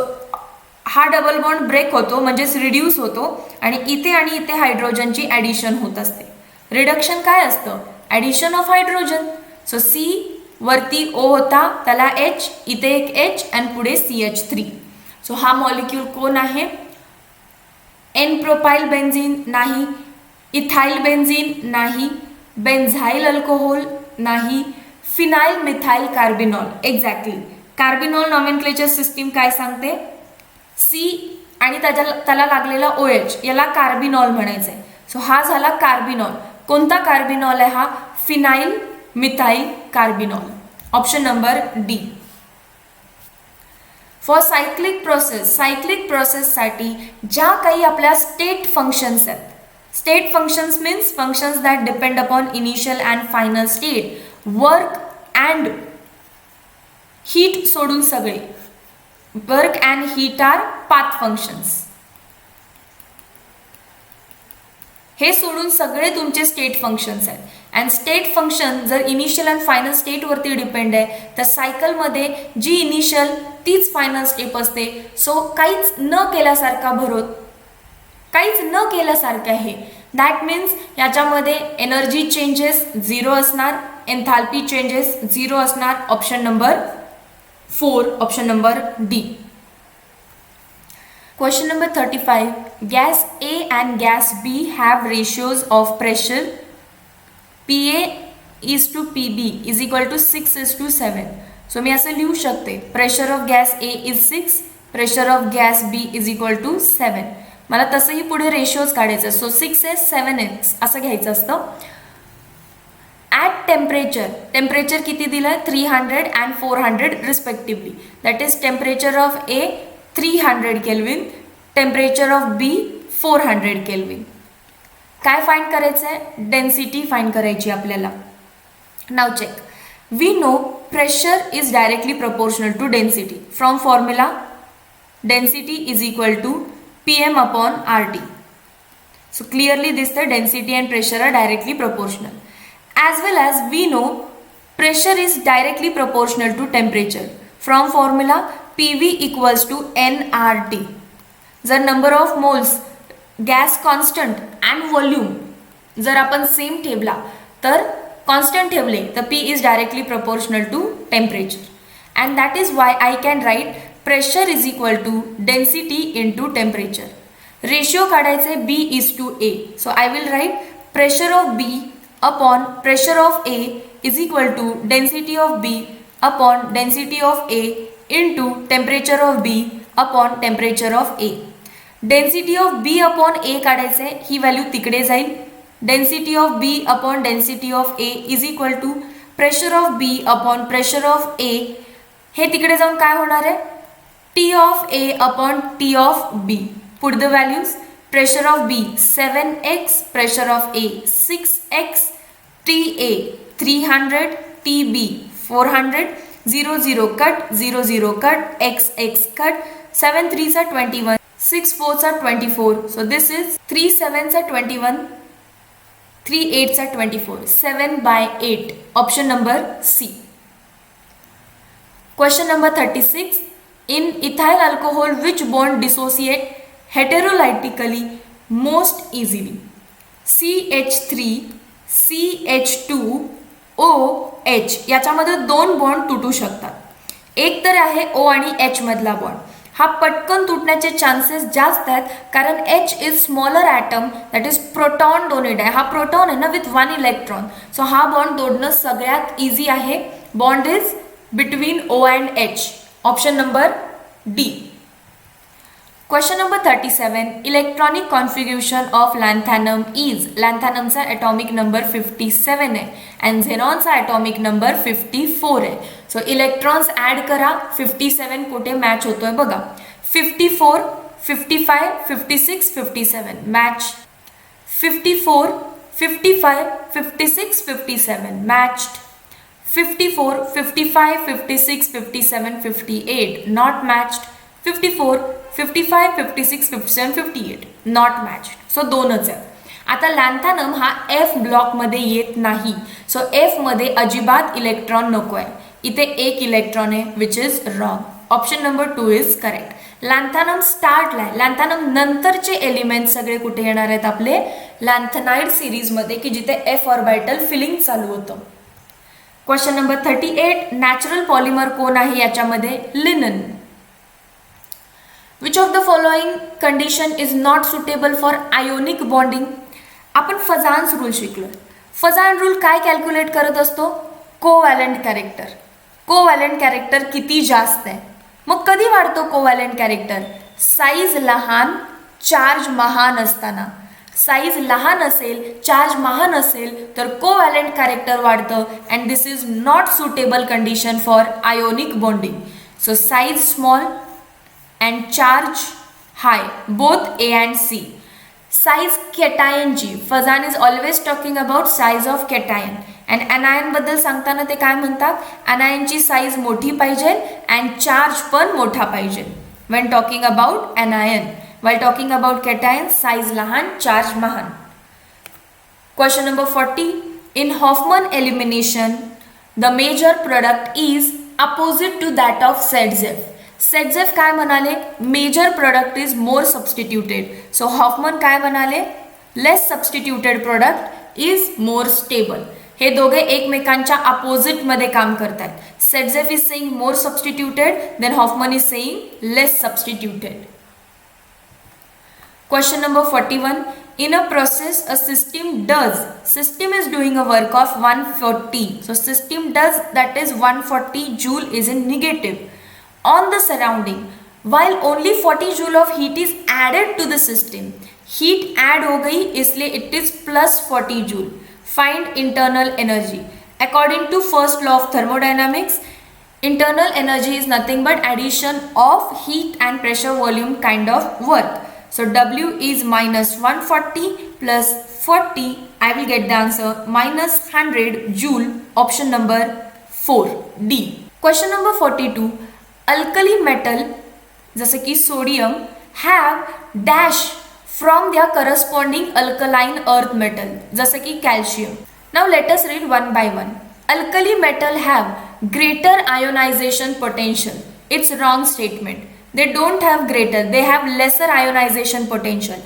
हा डबल बॉन्ड ब्रेक होतो म्हणजेच रिड्यूस होतो आणि इथे हायड्रोजनची ॲडिशन होत असते. रिडक्शन काय असतं? Addition of hydrogen. So C वरती O होता त्याला H, इथे एक H आणि पुढे CH3. सो हा मॉलिक्यूल कोण आहे? एन प्रोपाइल बेन्झीन नाही, इथाइल बेन्झीन नाही, बेन्झाइल अल्कोहोल नाही, phenyl methyl carbinol. Exactly. Carbinol nomenclature system काय सांगते? सी आणि त्याला लागलेला OH याला कार्बिनॉल म्हणायचं आहे. सो हा झाला कार्बिनॉल. कोणता कार्बिनॉल आहे हा? Phenyl methyl carbinol. Option number D. For cyclic प्रोसेससाठी ज्या काही आपल्या स्टेट फंक्शन्स आहेत. State functions means functions that depend upon initial and final state. Work and heat सोडून सगळे. Work and heat are path functions. हे सोडून सगळे तुमचे स्टेट फंक्शन्स आहेत. अँड स्टेट फंक्शन जर इनिशियल अँड फायनल स्टेटवरती डिपेंड आहे तर सायकलमध्ये जी इनिशियल तीच फायनल स्टेप असते. सो काहीच न केल्यासारखं आहे. दॅट मीन्स याच्यामध्ये एनर्जी चेंजेस 0 असणार, एन्थाल्पी चेंजेस 0 असणार. Option number 4. Option number D. Question number 35. Gas A and gas B have ratios of pressure PA is to PB is equal to 6:7. So मी असं लिहू शकते. Pressure of gas A is 6, pressure of gas B is equal to 7. मला तसंही पुढे रेशिओज काढायचं. So 6s 7x असं घ्यायचं असतं. ॲट टेम्परेचर किती दिलं? 300 and 400 respectively. That is temperature of A 300 kelvin, temperature of B 400 kelvin. काय फाइंड करायचं आहे? डेन्सिटी फाइंड करायची आपल्याला. Now check. We know pressure is directly proportional to density. From formula density is equal to PM upon RT. So clearly दिसतं density and pressure are directly proportional. As well as we know pressure is directly proportional to temperature. From formula PV equals to nRT. जर number of moles, gas constant and volume जर आपण same ठेवला तर constant ठेवले तर P is directly proportional to temperature. And that is why I can write pressure is equal to density into temperature. Ratio काढायचे B:A. So I will write pressure of B upon pressure of A is equal to density of B upon density of A into temperature of B upon temperature of A. Density of B upon A काढायचे, ही value तिकडे जाईल. Density of B upon density of A is equal to pressure of B upon pressure of A. हे तिकडे जाऊन काय होणार आहे? T of A upon T of B. Put the values. Pressure of B 7x, pressure of A 6x, TA 300, TB 400. 0 0 cut, 0 0 cut, x cut. 7 3s are 21, 6 4s are 24. So this is 3 7s are 21, 3 8s are 24. 7/8. Option number C. Question number 36. In ethyl alcohol, which bond dissociate heterolytically most easily? CH3, CH2, O H याच्यामध्ये दोन bond तुटू शकतात. एक तर आहे ओ आणि H मधला bond. हा पटकन तुटण्याचे चान्सेस जास्त आहेत कारण H is smaller atom that is proton donate आहे. हा प्रोटॉन आहे ना विथ 1 इलेक्ट्रॉन. सो हा बॉन्ड तोडणं सगळ्यात इझी आहे. Bond is between O and H. Option number D. Question number 37. Electronic configuration of lanthanum is. लॅन्थॅनमचा ॲटॉमिक नंबर 57 आहे अँड झेनॉनचा ॲटॉमिक नंबर 54 आहे. सो इलेक्ट्रॉन्स ॲड करा. 57 कुठे मॅच होतोय बघा. 54, 55, 56, 57 match. 54, 55, 56, 57 matched. 54, 55, 56, 57, 58 not matched. 54, 55, 56, 57, 58 not match. So दोनच आहे. आता लॅन्थॅनम हा एफ ब्लॉकमध्ये येत नाही. सो एफमध्ये अजिबात इलेक्ट्रॉन नको आहे. इथे एक इलेक्ट्रॉन आहे which is wrong. Option number 2 is correct. Lanthanum स्टार्टला आहे. लॅन्थॅनम नंतरचे एलिमेंट सगळे कुठे येणार आहेत आपले लॅन्थेनाइड सिरीजमध्ये की जिथे एफ ऑर्बिटल फिलिंग चालू होतं. Question number 38. नॅचरल पॉलिमर कोण आहे याच्यामध्ये linen. Which of the following condition is not suitable for ionic bonding. आपण फजान्स रूल शिकलो. फजान रूल काय कॅल्क्युलेट करत असतो. Covalent character. कोव्हॅलंट कॅरेक्टर किती जास्त आहे. मग कधी वाढतो कोव्हॅलंट कॅरेक्टर. साईज लहान चार्ज महान असताना. साईज लहान असेल चार्ज महान असेल तर कोव्हॅलंट कॅरेक्टर वाढतं and this is not suitable condition for ionic bonding. So size small and charge high, both A and C. Size cation ची Fazan is always talking about size of cation and anion बद्दल सांगताना ते काय म्हणतात. anion ची size मोठी पाहिजे and charge पण मोठा पाहिजे. when talking about anion, while talking about cation size लहान charge महान. Question number 40. In Hoffman elimination the major product is opposite to that of Sedzev. Saytzeff काय म्हणाले major product is more substituted. So Hofmann काय म्हणाले less substituted product is more stable. हे दोघे एकमेकांच्या अपोजिटमध्ये काम करतात. Saytzeff is saying more substituted then Hofmann is saying less substituted. Question number 41. In a process a system is doing a work of 140. So system does that is 140 joule is in negative on the surrounding while only 40 joule of heat is added to the system. Heat add हो गई इसलिए it is plus 40 joule. Find internal energy. According to first law of thermodynamics, internal energy is nothing but addition of heat and pressure volume kind of work. So W is minus 140 plus 40. I will get the answer minus 100 joule. Option number 4 D. Question number 42. Alkali metal जसे की sodium have dash from their corresponding alkaline earth metal जसे की calcium. Now let us read one by one. Alkali metal have greater ionisation potential. It's wrong statement. they don't have greater, they have lesser ionization potential.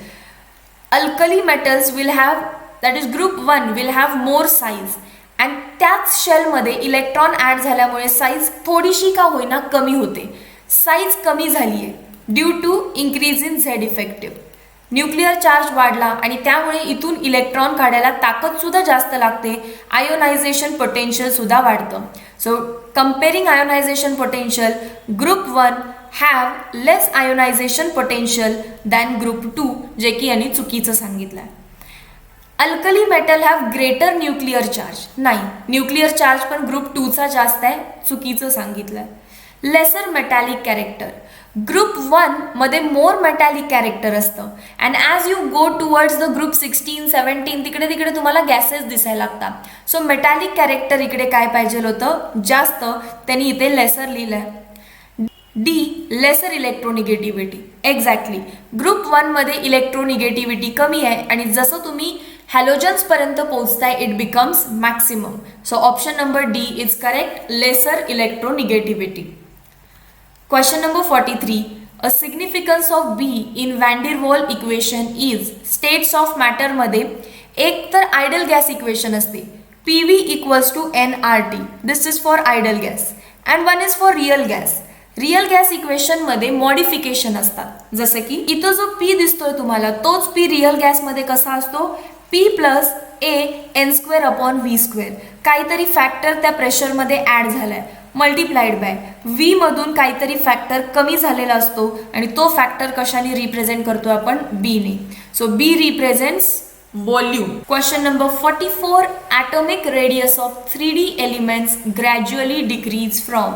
Alkali metals will have, that is group 1 will have more size and त्याच शेलमध्ये electron add झाल्यामुळे size थोडीशी का होईना कमी होते. Size कमी झाली आहे due to increase in Z effective. Nuclear charge वाढला आणि त्यामुळे इथून इलेक्ट्रॉन काढायला ताकदसुद्धा जास्त लागते. आयोनायझेशन पोटेन्शियलसुद्धा वाढतं. So comparing ionisation potential group 1 have less ionisation potential than group 2 जे की यांनी चुकीचं सांगितलं आहे. Alkali metal have greater nuclear charge. नाही, न्यूक्लिअर चार्ज पण ग्रुप 2चा जास्त आहे, चुकीचं सांगितलं आहे. Laser metallic character. ग्रुप 1 मध्ये मोर मेटॅलिक कॅरेक्टर असतं and as you go towards the group 16, 17 तिकडे तिकडे तुम्हाला गॅसेस दिसायला लागतात. सो मेटॅलिक कॅरेक्टर इकडे काय पाहिजे होतं जास्त, त्यांनी इथे लेसर लिहिलं आहे. D lesser electronegativity. Exactly group 1 मध्ये इलेक्ट्रोनिगेटिव्हिटी कमी आहे आणि जसं तुम्ही हॅलोजन्स पर्यंत पोहोचताय it becomes maximum. So option number D is correct, lesser electronegativity. Question number 43. A significance of B in van equation is. States of मॅटरमध्ये एक तर आयडल गॅस इक्वेशन असते PV equals to nRT. This is for ideal gas and one is for real gas. Real gas equation मध्ये modification असतात, जसं की इथं जो P दिसतोय तुम्हाला तोच P रिअल गॅस मध्ये कसा असतो, P plus A n square upon V square. काहीतरी फॅक्टर त्या प्रेशर मध्ये ऍड झालाय मल्टिप्लाइड बाय V मधून काहीतरी फॅक्टर कमी झालेला असतो आणि तो फॅक्टर कशाने रिप्रेझेंट करतो आपण, B ने. So B represents volume. Question number 44. Atomic radius of 3D elements gradually decrease from.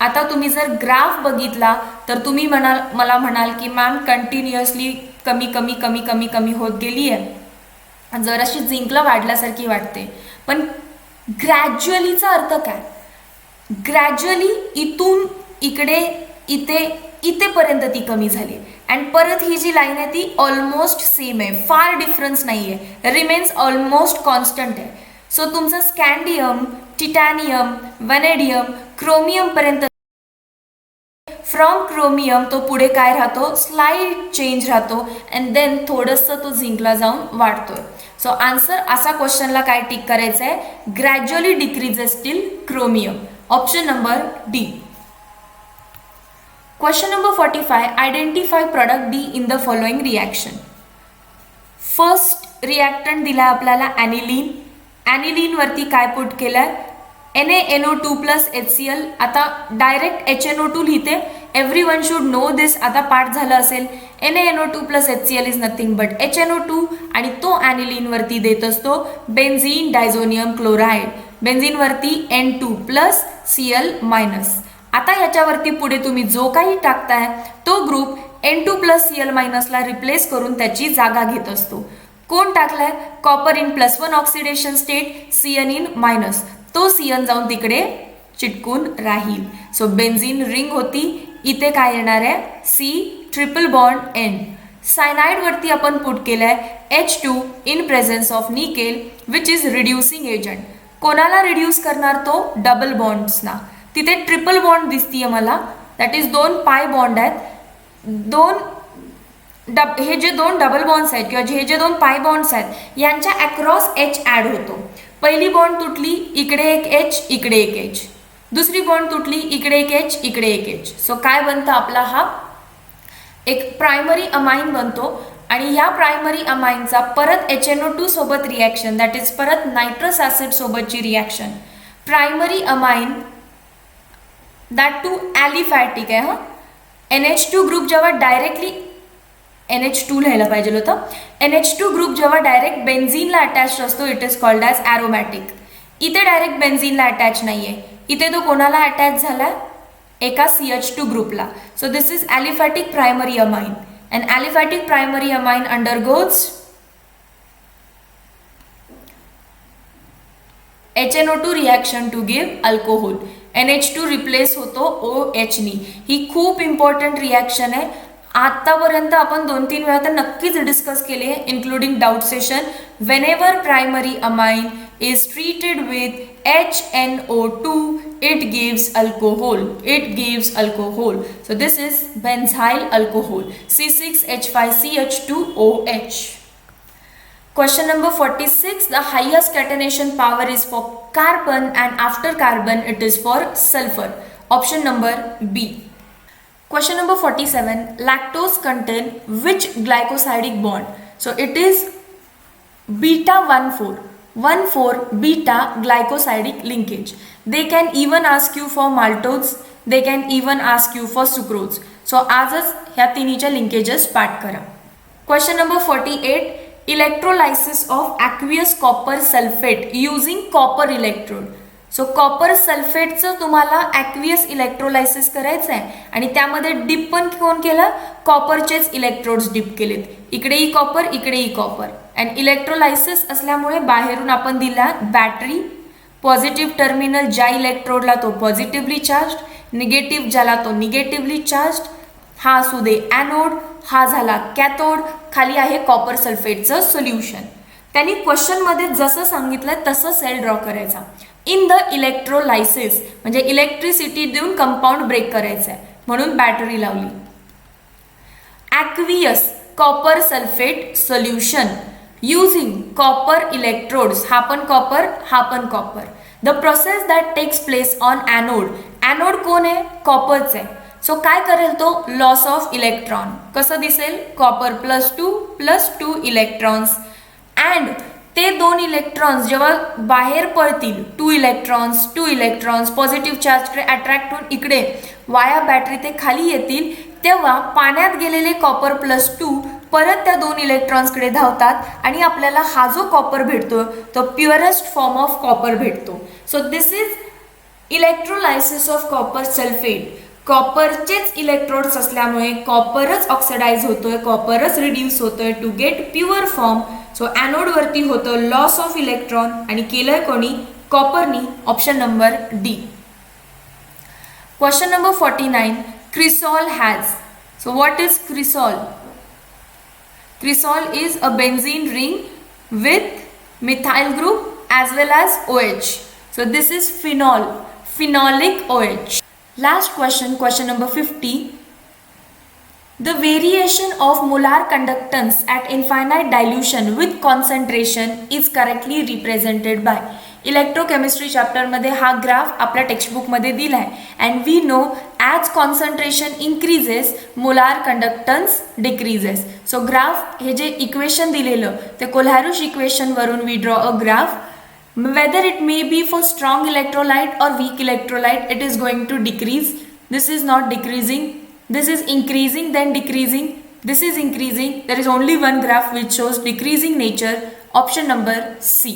आता तुम्ही जर ग्राफ बघितला तर तुम्ही मला म्हणाल की मॅम कंटिन्युअसली कमी कमी कमी कमी कमी होत गेली आहे, जराशी जिंकला वाढल्यासारखी वाटते. पण ग्रॅज्युअलीचा अर्थ काय, ग्रॅज्युअली इथून इकडे इथे इथेपर्यंत ती कमी झाली अँड परत ही जी लाईन आहे ती ऑलमोस्ट सेम आहे, फार डिफरन्स नाही आहे, रिमेन्स ऑलमोस्ट कॉन्स्टंट आहे. सो तुमचं स्कॅन्डियम, टिटॅनियम, व्हॅनेडियम, क्रोमियम पर्यंत, फ्रॉम क्रोमियम तो पुढे काय राहतो, स्लाइड चेंज राहतो अँड देन थोडंसं तो झिंकला जाऊन वाढतोय. सो आन्सर असा क्वेश्चनला काय टिक करायचं आहे, gradually decreases till chromium. Option number D. Question number 45. Identify product D in the following reaction. First reactant दिला आपल्याला ॲनिलीन. ॲनिलीन वरती काय पुट केलंय, NaNO2 प्लस HCl. आता डायरेक्ट HNO2 लिहिते, एव्हरीवन शुड नो दिस. आता पाठ झालं असेल, NaNO2 plus HCl is nothing but HNO2 आणि तो ॲनिलीन वरती देत असतो बेन्झीन डायझोनियम क्लोराईड. बेन्झीन वरती N2 प्लस Cl मायनस. आता याच्यावरती पुढे तुम्ही जो काही टाकताय तो ग्रुप N2 प्लस Cl मायनसला रिप्लेस करून त्याची जागा घेत असतो. कोण टाकलाय, copper in +1 oxidation state, Cn in minus. तो Cn जाऊन तिकडे चिटकून राहील. सो बेन्झीन रिंग होती, इथे काय येणार आहे, C triple bond N. Cyanide वरती आपण पुट केलंय H2 in presence of nickel which is reducing agent. कोणाला रिड्यूस करणार, तो डबल बॉन्ड्सना. तिथे ट्रिपल बॉन्ड दिसतीये मला, दॅट इज 2 पाय बॉन्ड आहेत. हे जे 2 डबल बॉन्ड्स आहेत किंवा हे जे 2 पाय बॉन्ड्स आहेत यांच्या अक्रॉस H ऍड होतो. पहिली बॉन्ड तुटली, इकडे एक H, इकडे एक H. दुसरी बॉन्ड तुटली, इकडे एक H, इकडे एक H. सो काय बनतं, आपला हा एक प्रायमरी अमाइन बनतो आणि ह्या प्रायमरी अमाइनचा परत HNO2 सोबत रिॲक्शन, दॅट इज परत नायट्रस ऍसिड सोबतची reaction. Primary amine that to aliphatic आहे. हा NH2 ग्रुप जेव्हा डायरेक्टली NH2 लिहायला पाहिजे होतं. NH2 ग्रुप जेव्हा डायरेक्ट बेन्झीनला अटॅच असतो it is called as aromatic. इथे डायरेक्ट बेन्झीनला अटॅच नाहीये, इथे तो कोणाला अटॅच झाला, एका CH2 ग्रुपला. So this is aliphatic primary amine and aliphatic primary amine undergoes HNO2 reaction to give alcohol. NH2 replace होतो OH नी. ही खूप इम्पॉर्टंट रिॲक्शन आहे. आतापर्यंत आपण 2-3 वेळा तर नक्कीच डिस्कस केले, including doubt session. Whenever primary amine is treated with HNO2 it gives alcohol. It gives alcohol. So this is benzyl alcohol, C6H5CH2OH. Question number 46. The highest catenation power is for carbon and after carbon it is for sulfur. Option number B. Question number 47. Lactose contain which glycosidic bond? So it is beta 1,4. 1,4 beta glycosidic linkage. They can even ask you for maltose. They can even ask you for sucrose. So आजच ह्या तिन्हीच्या linkages पाठ करा. Question number 48. Electrolysis of aqueous copper sulfate using copper electrode. So copper सल्फेटचं तुम्हाला aqueous electrolysis करायचं आहे आणि त्यामध्ये डिप पण कोण केलं, कॉपरचेच इलेक्ट्रोड्स डिप केलेत. इकडेही कॉपर, इकडेही कॉपर. अँड इलेक्ट्रोलायसिस असल्यामुळे बाहेरून आपण दिला बॅटरी. पॉझिटिव्ह टर्मिनल ज्या इलेक्ट्रोडला तो पॉझिटिव्हली चार्ज, निगेटिव्ह ज्याला तो निगेटिव्हली चार्ज. हा असू दे ॲनोड, हा झाला कॅथोड. खाली आहे कॉपर सल्फेटचं सोल्युशन. त्यांनी क्वेश्चनमध्ये जसं सांगितलं तसं सेल ड्रॉ करायचा. इन द इलेक्ट्रोलायसिस म्हणजे इलेक्ट्रिसिटी देऊन कंपाऊंड ब्रेक करायचं आहे म्हणून बॅटरी लावली. Aqueous copper sulphate solution using copper electrodes. हा पण copper. The process that takes place on anode. Anode कोण आहे? कॉपरच आहे. सो काय करेल तो? Loss of electron. कसं दिसेल? Copper +2 electrons. अँड ते 2 इलेक्ट्रॉन्स जेव्हा बाहेर पडतील, 2 इलेक्ट्रॉन्स पॉझिटिव्ह चार्जकडे अट्रॅक्ट होऊन इकडे वाया बॅटरी ते खाली येतील, तेव्हा पाण्यात गेलेले कॉपर +2 परत त्या 2 इलेक्ट्रॉन्सकडे धावतात आणि आपल्याला हा जो कॉपर भेटतो तो प्युअरेस्ट फॉर्म ऑफ कॉपर भेटतो. So this is electrolysis of copper sulfate. कॉपरचेच इलेक्ट्रोड्स असल्यामुळे कॉपरच ऑक्सिडाइज होतोय, कॉपरच रिड्यूस होतोय to get pure form. So ॲनोडवरती होतं लॉस ऑफ इलेक्ट्रॉन आणि केलंय कोणी? कॉपरनी. Option number D. Question number 49. Cresol has. So what is cresol? Cresol is a benzene ring with methyl group as well as OH. So this is phenol, phenolic OH. Last question, question number 50. The variation of molar conductance at infinite dilution with concentration is correctly represented by. Electrochemistry चॅप्टरमध्ये हा graph आपल्या टेक्स्टबुकमध्ये दिला आहे. And we know as concentration increases molar conductance decreases. So graph हे जे equation दिलेलं ते कोल्हॅरुश इक्वेशनवरून we draw a graph. Whether it may be for strong electrolyte और weak electrolyte it is going to decrease. This is not decreasing. This is increasing then decreasing. This is increasing. There is only one graph which shows decreasing nature. Option number C.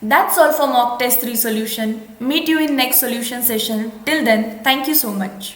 That's all for mock test 3 solution. Meet you in next solution session. Till then, thank you so much.